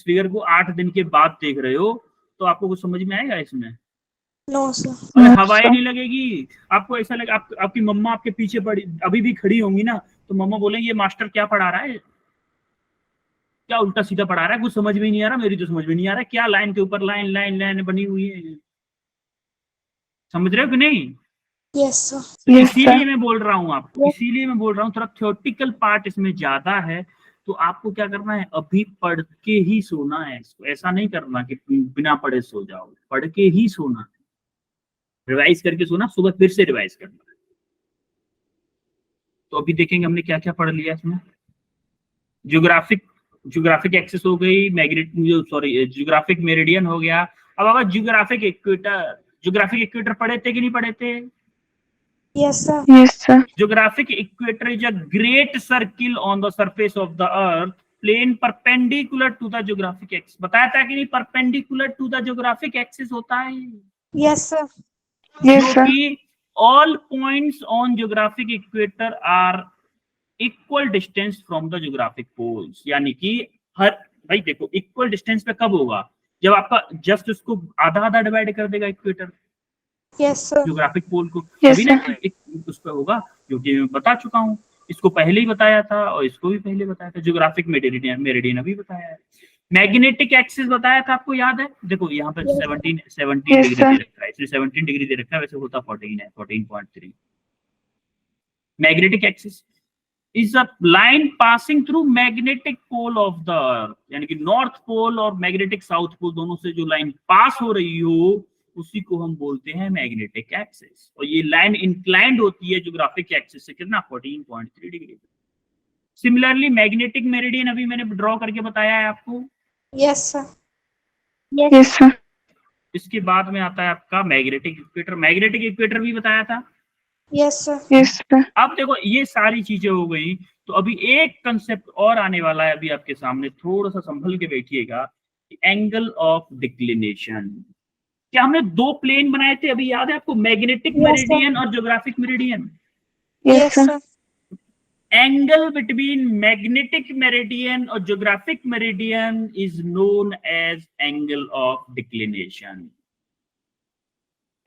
Speaker 1: फिगर को 8 दिन के बाद देख रहे हो, तो आपको कुछ समझ में आएगा इसमें?
Speaker 2: No, sir.
Speaker 1: अरे
Speaker 3: No,
Speaker 1: हवाएं
Speaker 3: sir.
Speaker 1: नहीं लगेगी, आपको ऐसा लगे आपकी मम्मा आपके पीछे पड़ी अभी भी खड़ी होंगी ना, तो मम्मा बोलेंगे ये मास्टर क्या पढ़ा रहा है, क्या उल्टा सीधा पढ़ा रहा है, कुछ समझ में नहीं आ रहा, मेरी तो समझ में नहीं आ रहा, क्या लाइन के ऊपर लाइन लाइन लाइन बनी हुई है, समझ रहे हो कि नहीं?
Speaker 2: Yes, sir.
Speaker 3: Yes,
Speaker 1: इसीलिए
Speaker 3: sir.
Speaker 1: मैं बोल रहा हूँ आपको, इसीलिए मैं बोल रहा हूँ थोड़ा थ्योरेटिकल पार्ट इसमें ज्यादा है, तो आपको क्या करना है, अभी पढ़ के ही सोना है इसको, ऐसा नहीं करना कि बिना पढ़े सो जाओ, पढ़ के ही सोना, रिवाइज करके सोना, सुबह फिर से रिवाइज करना। तो अभी देखेंगे हमने क्या क्या पढ़ लिया इसमें। ज्योग्राफिक एक्सिस हो गई, ज्योग्राफिक मेरिडियन हो गया। अब अगर ज्योग्राफिक इक्वेटर पढ़े थे कि नहीं पढ़े थे?
Speaker 2: Yes, sir.
Speaker 3: Yes, sir.
Speaker 1: Geographic equator is a great circle on the surface of the earth, plane perpendicular to the geographic axis। बताया था कि नहीं, perpendicular to the geographic axis होता है,
Speaker 2: Yes, sir.
Speaker 3: Yes,
Speaker 1: जो
Speaker 3: sir.
Speaker 1: कि all points on geographic equator are equal distance from the geographic poles। यानी कि हर, भाई देखो इक्वल डिस्टेंस पे कब होगा, जब आपका जस्ट उसको आधा आधा डिवाइड कर देगा इक्वेटर
Speaker 2: Yes, sir.
Speaker 1: ज्योग्राफिक पोल को,
Speaker 3: Yes,
Speaker 1: तभी ना
Speaker 3: sir.
Speaker 1: एक उस पर होगा, क्योंकि मैं बता चुका हूँ, इसको पहले ही बताया था और इसको भी पहले बताया था, ज्योग्राफिक मेरिडियन अभी बताया है। मैग्नेटिक एक्सिस बताया था, आपको याद है? देखो यहाँ पे 17
Speaker 3: Yes,
Speaker 1: डिग्री
Speaker 3: sir.
Speaker 1: दे रखा है, इसलिए 17 डिग्री दे रखा है, वैसे होता 14 है, 14.3। Magnetic axis is a line passing through magnetic pole of the earth, यानी कि नॉर्थ पोल और मैग्नेटिक साउथ पोल दोनों से जो लाइन पास हो रही हो, उसी को हम बोलते हैं मैग्नेटिक एक्सिस। और ये लाइन इंक्लाइंड होती है ज्योग्राफिक एक्सिस से कितना, 14.3 डिग्री। सिमिलरली मैग्नेटिक मेरिडियन अभी मैंने ड्रॉ करके बताया है आपको।
Speaker 2: Yes, sir.
Speaker 3: Yes, sir.
Speaker 1: इसके बाद में आता है आपका मैग्नेटिक इक्वेटर, मैग्नेटिक इक्वेटर भी बताया था।
Speaker 2: Yes, sir.
Speaker 3: Yes, sir.
Speaker 1: अब देखो ये सारी चीजें हो गई, तो अभी एक कंसेप्ट और आने वाला है अभी आपके सामने, थोड़ा सा संभल के बैठिएगा, एंगल ऑफ डिक्लिनेशन। क्या हमने 2 प्लेन बनाए थे अभी, याद है आपको, मैग्नेटिक
Speaker 2: Yes,
Speaker 1: मेरिडियन और geographic meridian?
Speaker 3: Yes,
Speaker 2: Yes,
Speaker 3: sir.
Speaker 2: sir.
Speaker 1: Angle between magnetic meridian और geographic meridian is known as angle of declination.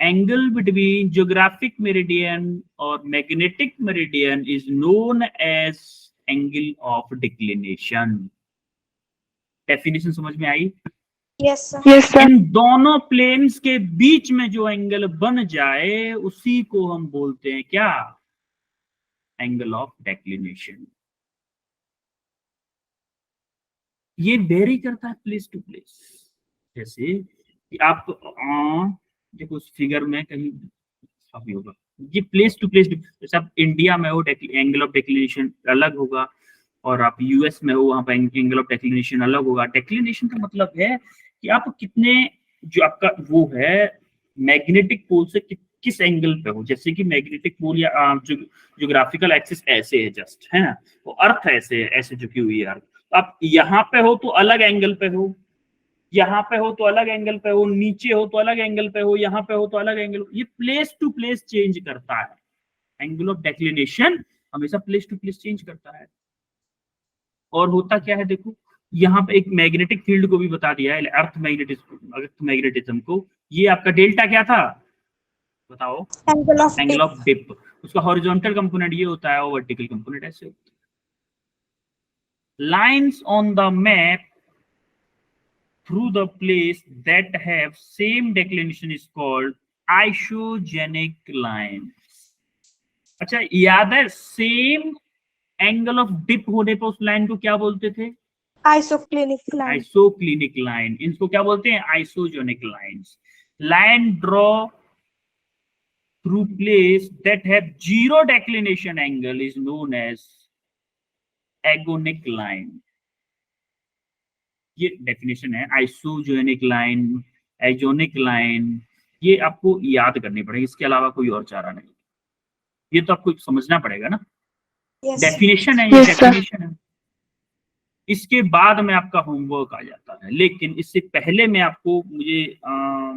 Speaker 1: Angle between geographic meridian और magnetic meridian is known as angle of declination. Definition समझ में आई?
Speaker 2: Yes sir.
Speaker 3: Yes, sir.
Speaker 1: इन दोनों planes के बीच में जो एंगल बन जाए उसी को हम बोलते हैं क्या? Angle of declination. ये वेरी करता है प्लेस टू प्लेस। जैसे कि आप देखो उस फिगर में कहीं अभी होगा, ये प्लेस टू प्लेस, जैसे आप इंडिया में हो एंगल ऑफ डेक्लिनेशन अलग होगा, और आप यूएस में हो वहां पर एंगल ऑफ डेक्लिनेशन अलग होगा। डेक्लिनेशन का मतलब है कि आप कितने, जो आपका वो है मैग्नेटिक पोल से किस एंगल पे हो। जैसे कि मैग्नेटिक पोल या जो ज्योग्राफिकल एक्सिस ऐसे है जस्ट, है ना, वो अर्थ ऐसे है, ऐसे झुकी हुई है अर्थ। आप यहाँ पे हो तो अलग एंगल पे हो, यहाँ पे हो तो अलग एंगल पे हो, नीचे हो तो अलग एंगल पे हो, यहाँ पे हो तो अलग एंगल। ये प्लेस टू प्लेस चेंज करता है। एंगल ऑफ डेक्लिनेशन हमेशा प्लेस टू प्लेस चेंज करता है। और होता क्या है देखो, यहाँ पे एक मैग्नेटिक फील्ड को भी बता दिया है, अर्थ मैग्नेटिज्म को। ये आपका डेल्टा क्या था बताओ? Angle of dip. उसका हॉरिजॉन्टल कंपोनेंट ये होता है और वर्टिकल कंपोनेंट ऐसे होता है। Lines on the map through the place that have same declination is called isogenic lines। अच्छा याद है, सेम एंगल ऑफ डिप होने पर उस लाइन को क्या बोलते थे?
Speaker 2: Isoclinic line.
Speaker 1: Isoclinic line. इनको क्या बोलते हैं? Isogenic lines. Line draw through place that have zero declination angle is known as agonic line। ये डेफिनेशन है, आइसोजेनिक लाइन, एजोनिक लाइन। ये आपको याद करनी पड़ेगी, इसके अलावा कोई और चारा नहीं। ये तो आपको समझना पड़ेगा ना। डेफिनेशन है, ये
Speaker 3: Yes, sir.
Speaker 1: डेफिनेशन है। इसके बाद में आपका होमवर्क आ जाता है, लेकिन इससे पहले मैं आपको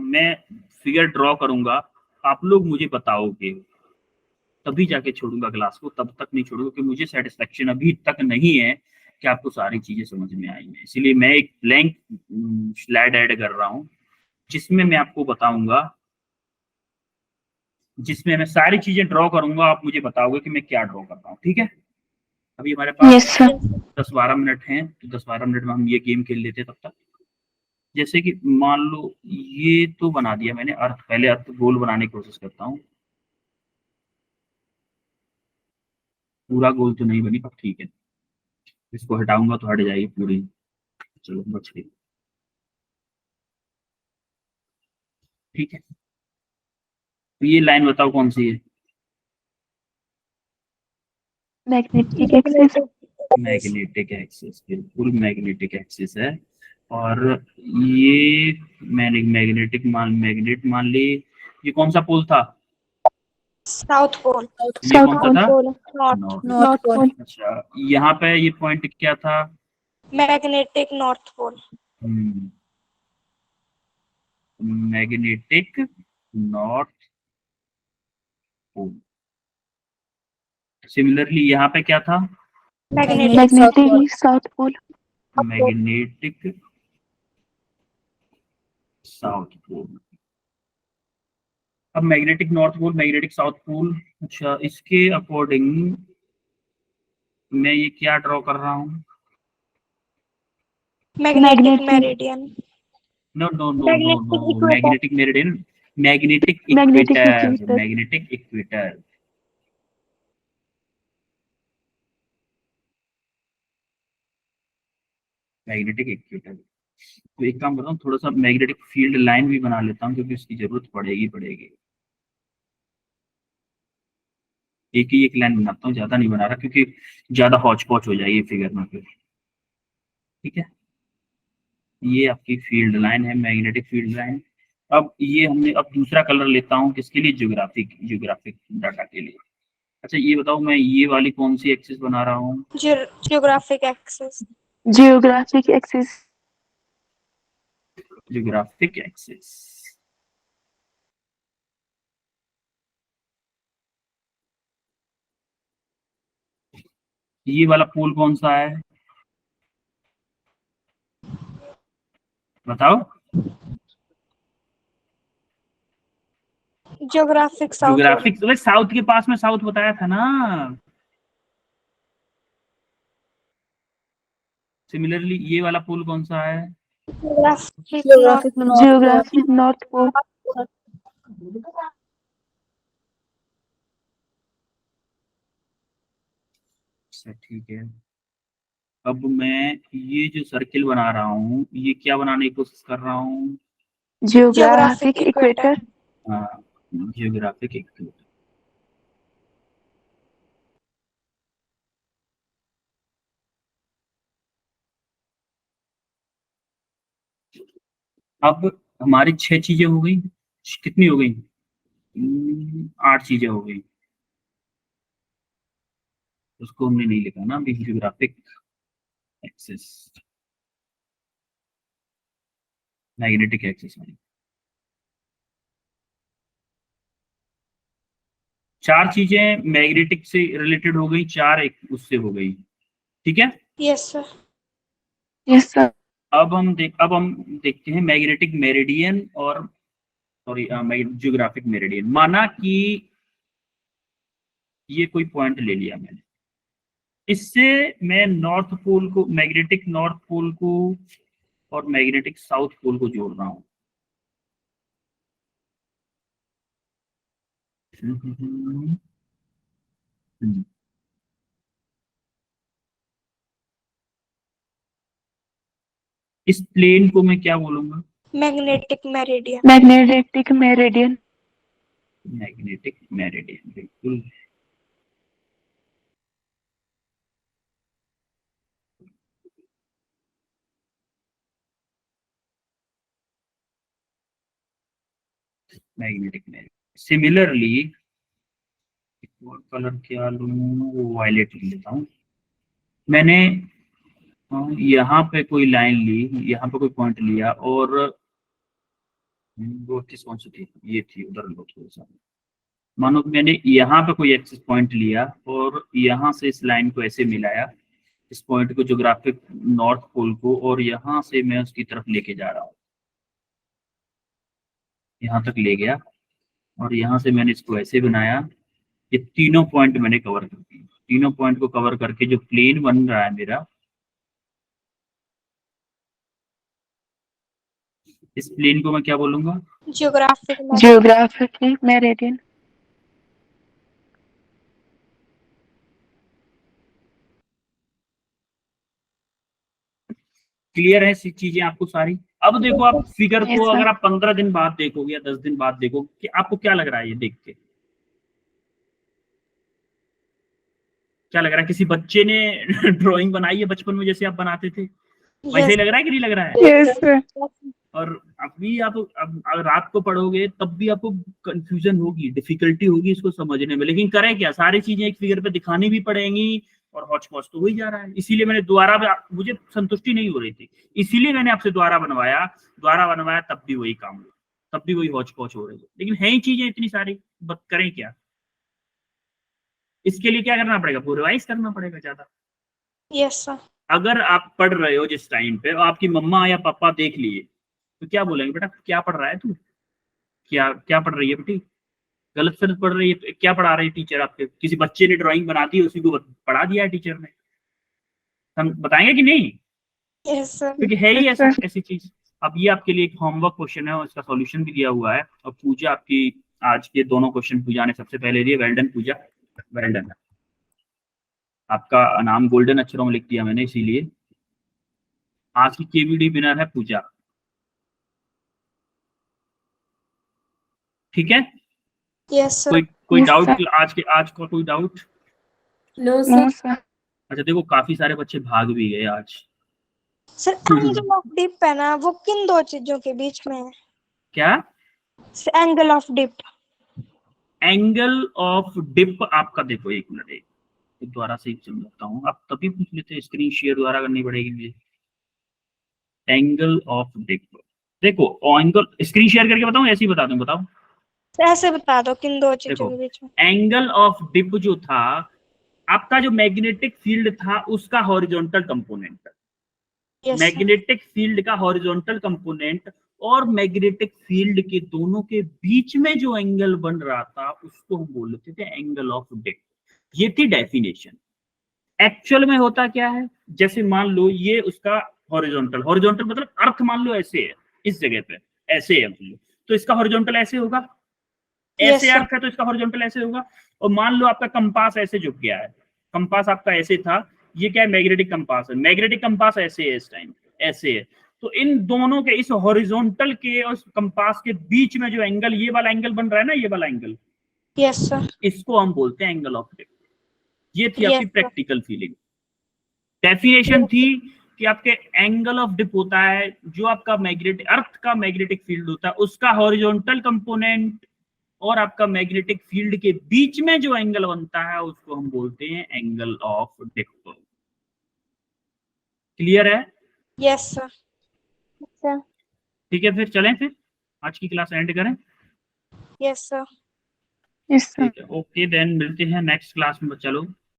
Speaker 1: मैं फिगर ड्रॉ करूंगा, आप लोग मुझे बताओगे, तभी जाके छोड़ूंगा क्लास को, तब तक नहीं छोड़ूंगा क्योंकि मुझे सेटिस्फेक्शन अभी तक नहीं है कि आपको सारी चीजें समझ में आई हैं। इसीलिए मैं एक ब्लैंक स्लाइड ऐड कर रहा हूं जिसमें मैं आपको बताऊंगा, जिसमें मैं सारी चीजें ड्रॉ करूंगा, आप मुझे बताओगे कि मैं क्या ड्रॉ कर रहा हूँ। ठीक है? अभी हमारे पास
Speaker 3: Yes, sir.
Speaker 1: 10-12 मिनट हैं, तो 10-12 मिनट में हम ये गेम खेल लेते हैं तब तक। जैसे कि मान लो ये तो बना दिया मैंने अर्थ, पहले अर्थ गोल बनाने की कोशिश करता हूँ। पूरा गोल तो नहीं बनी पर ठीक है, इसको हटाऊंगा तो हट जाएगी पूरी। चलो बच गई। ठीक है, तो ये लाइन बताओ कौन सी है?
Speaker 3: Magnetic axis.
Speaker 1: मैग्नेटिक एक्सिस, बिल्कुल मैग्नेटिक एक्सिस है। और ये मैंने मैग्नेट मान ली। ये कौन सा पोल था?
Speaker 2: South pole.
Speaker 1: ये
Speaker 3: South
Speaker 1: कौन सा था?
Speaker 3: pole.
Speaker 2: नॉर्थ।
Speaker 3: North pole.
Speaker 1: अच्छा, यहाँ पे ये पॉइंट क्या था?
Speaker 2: Magnetic north pole.
Speaker 1: Magnetic north pole. Similarly यहाँ पे क्या था?
Speaker 3: Magnetic South pole.
Speaker 1: Magnetic south pole. अब magnetic north pole, magnetic south pole. अच्छा, इसके अकॉर्डिंग मैं ये क्या ड्रॉ कर रहा हूँ?
Speaker 2: Magnetic meridian.
Speaker 1: No no no no no, magnetic meridian, magnetic
Speaker 3: Magnetic
Speaker 1: equator,
Speaker 3: equator.
Speaker 1: Magnetic equator. Magnetic equator. तो एक काम करता हूँ, थोड़ा सा मैग्नेटिक फील्ड लाइन भी बना लेता हूँ क्योंकि इसकी जरूरत पड़ेगी। एक ही एक लाइन बनाता हूँ, ज्यादा नहीं बना रहा क्योंकि ज्यादा हौच पौच हो जाएगी फिगर में फिर। ठीक है, ये आपकी फील्ड लाइन है, मैग्नेटिक फील्ड लाइन। अब ये हमने, अब दूसरा कलर लेता हूँ किसके लिए? ज्योग्राफिक डाटा के लिए। अच्छा ये बताओ, मैं ये वाली कौन सी एक्सिस बना रहा हूँ?
Speaker 2: Geographic axis.
Speaker 3: Geographic axis.
Speaker 1: Geographic axis. ये वाला पोल कौन सा है बताओ?
Speaker 2: Geographic south.
Speaker 1: ज्योग्राफिक साउथ के पास में साउथ बताया था ना। सिमिलरली ये वाला पोल कौन सा है?
Speaker 3: Geographic North Pole.
Speaker 1: अच्छा ठीक है, अब मैं ये जो सर्किल बना रहा हूँ ये क्या बनाने की कोशिश कर रहा हूँ?
Speaker 3: Geographic Equator.
Speaker 1: हाँ, जियोग्राफिक इक्वेटर। अब हमारी 6 चीजें हो गई, कितनी हो गई? 8 चीजें हो गई। उसको हमने नहीं लिखा ना अभी, जियोग्राफिक एक्सिस, मैग्नेटिक एक्सिस में 4 चीजें मैग्नेटिक से रिलेटेड हो गई, 4 एक उससे हो गई, ठीक है।
Speaker 2: Yes sir.
Speaker 3: Yes, sir.
Speaker 1: अब हम देखते हैं मैग्नेटिक मेरिडियन और सॉरी जियोग्राफिक मेरिडियन। माना कि ये कोई पॉइंट ले लिया मैंने, इससे मैं नॉर्थ पोल को, मैग्नेटिक नॉर्थ पोल को और मैग्नेटिक साउथ पोल को जोड़ रहा हूँ। इस प्लेन को मैं क्या बोलूंगा?
Speaker 2: Magnetic meridian.
Speaker 3: Magnetic Meridian.
Speaker 1: Magnetic meridian, बिल्कुल। Magnetic meridian. सिमिलरली एक और कलर क्या लूं, वायलेट ले लेता हूँ। मैंने यहाँ पे कोई लाइन ली, यहाँ पे कोई पॉइंट लिया, और वो किस कौन सी थी, ये थी, उधर लो थोड़ा सा। मानो कि मैंने यहाँ पे कोई एक्सिस पॉइंट लिया और यहाँ से इस लाइन को ऐसे मिलाया, इस पॉइंट को ज्योग्राफिक नॉर्थ पोल को, और यहाँ से मैं उसकी तरफ लेके जा रहा हूँ, यहाँ तक ले गया, और यहाँ से मैंने इसको ऐसे बनाया। ये तीनों पॉइंट मैंने कवर कर दिए। तीनों पॉइंट को कवर करके जो प्लेन बन रहा है मेरा, इस प्लेन को मैं क्या बोलूंगा?
Speaker 2: Geographic
Speaker 3: Meridian.
Speaker 1: क्लियर है चीजें आपको सारी? अब देखो आप फिगर
Speaker 3: Yes,
Speaker 1: को
Speaker 3: sir.
Speaker 1: अगर आप 15 दिन बाद देखोगे या 10 दिन बाद देखोगे, कि आपको क्या लग रहा है ये देख के? क्या लग रहा है? किसी बच्चे ने ड्राइंग बनाई है बचपन में जैसे आप बनाते थे, वैसे ही लग रहा है कि नहीं लग रहा है?
Speaker 3: Yes, sir.
Speaker 1: और अभी आप अब रात को पढ़ोगे तब भी आपको कंफ्यूजन होगी, डिफिकल्टी होगी इसको समझने में, लेकिन करें क्या, सारी चीजें एक फिगर पे दिखानी भी पड़ेंगी, और हौच पौच तो हो ही जा रहा है। इसीलिए मैंने दोबारा, मुझे संतुष्टि नहीं हो रही थी, इसीलिए मैंने आपसे दोबारा बनवाया, तब भी वही काम हुआ, तब भी वही हौच पौच हो रही है। लेकिन है ही चीजें इतनी सारी, करें क्या? इसके लिए क्या करना पड़ेगा? रिवाइज करना पड़ेगा ज्यादा।
Speaker 2: Yes sir.
Speaker 1: अगर आप पढ़ रहे हो जिस टाइम पे, और आपकी मम्मा या पापा देख लिए, तो क्या बोलेंगे? बेटा क्या पढ़ रहा है तू, क्या क्या पढ़ रही है बेटी, गलत सलत पढ़ रही है? तो क्या पढ़ा रही है टीचर आपके? किसी बच्चे ने ड्राइंग बना दी, उसी को पढ़ा दिया है टीचर ने, हम बताएंगे कि नहीं?
Speaker 2: Yes sir.
Speaker 1: क्योंकि है ही
Speaker 3: Yes,
Speaker 1: ऐसा,
Speaker 3: sir.
Speaker 1: ऐसी चीज। अब ये आपके लिए एक होमवर्क क्वेश्चन है और इसका सॉल्यूशन भी दिया हुआ है, और पूजा आपकी आज के दोनों क्वेश्चन पूजा ने सबसे पहले दिए। वेल्डन पूजा, वेल्डन। आपका नाम गोल्डन अक्षरों में लिख दिया मैंने, इसीलिए आज की केवीडी विनर है पूजा, ठीक है?
Speaker 2: Yes sir.
Speaker 1: कोई
Speaker 3: Yes,
Speaker 1: डाउट?
Speaker 3: sir.
Speaker 1: आज का कोई डाउट?
Speaker 3: No, sir.
Speaker 1: अच्छा देखो, काफी सारे बच्चे भाग भी गए आज।
Speaker 2: सर एंगल ऑफ डिप है ना, वो किन दो चीजों के बीच में है?
Speaker 1: क्या?
Speaker 2: Angle of dip.
Speaker 1: Angle of dip आपका, देखो एक मिनट, एक दोबारा से समझाता हूँ, आप तभी पूछ लेते हैं, स्क्रीन शेयर दोबारा करनी पड़ेगी मुझे। एंगल ऑफ डिप, देखो एंगल, स्क्रीन शेयर करके बताऊं ऐसे ही बता दूं? बताओ,
Speaker 2: ऐसे बता दो किन दो चीजों
Speaker 1: देखो
Speaker 2: के बीच में।
Speaker 1: एंगल ऑफ डिप जो था, आपका जो मैग्नेटिक फील्ड था उसका horizontal component,
Speaker 2: yes sir.
Speaker 1: Magnetic field का हॉरिजॉन्टल कंपोनेंट, और मैग्नेटिक फील्ड के दोनों के बीच में जो एंगल बन रहा था उसको हम बोलते थे एंगल ऑफ डिप। ये थी डेफिनेशन। एक्चुअल में होता क्या है, जैसे मान लो ये उसका हॉरिजॉन्टल, हॉरिजॉन्टल मतलब अर्थ मान लो ऐसे है, इस जगह पे ऐसे है मान लो, तो इसका हॉरिजॉन्टल ऐसे होगा, ऐसे
Speaker 2: Yes, sir.
Speaker 1: अर्थ है तो इसका हॉरिजॉन्टल ऐसे होगा। और मान लो आपका कंपास ऐसे झुक गया है, कंपास आपका ऐसे था, ये क्या है मैग्नेटिक कंपास है, मैग्नेटिक कंपास ऐसे है, इस टाइम ऐसे है, तो इन दोनों के इस हॉरिजॉन्टल के और कंपास के बीच में जो एंगल, ये वाला एंगल बन रहा है ना, ये वाला एंगल,
Speaker 2: Yes, sir.
Speaker 1: इसको हम बोलते हैं एंगल ऑफ डिप। ये थी आपकी
Speaker 2: Yes, sir.
Speaker 1: Practical feeling. Definition थी कि आपके एंगल ऑफ डिप होता है जो आपका मैग्नेटिक अर्थ का मैग्नेटिक फील्ड होता है, उसका हॉरिजॉन्टल कंपोनेंट और आपका मैग्नेटिक फील्ड के बीच में जो एंगल बनता है उसको हम बोलते हैं एंगल ऑफ डिप। क्लियर है?
Speaker 2: Yes, sir.
Speaker 4: अच्छा,
Speaker 1: ठीक है, फिर चलें, फिर आज की क्लास एंड करें।
Speaker 2: Yes, sir.
Speaker 3: Yes, sir.
Speaker 1: ठीक है, ओके देन मिलते हैं नेक्स्ट क्लास में। चलो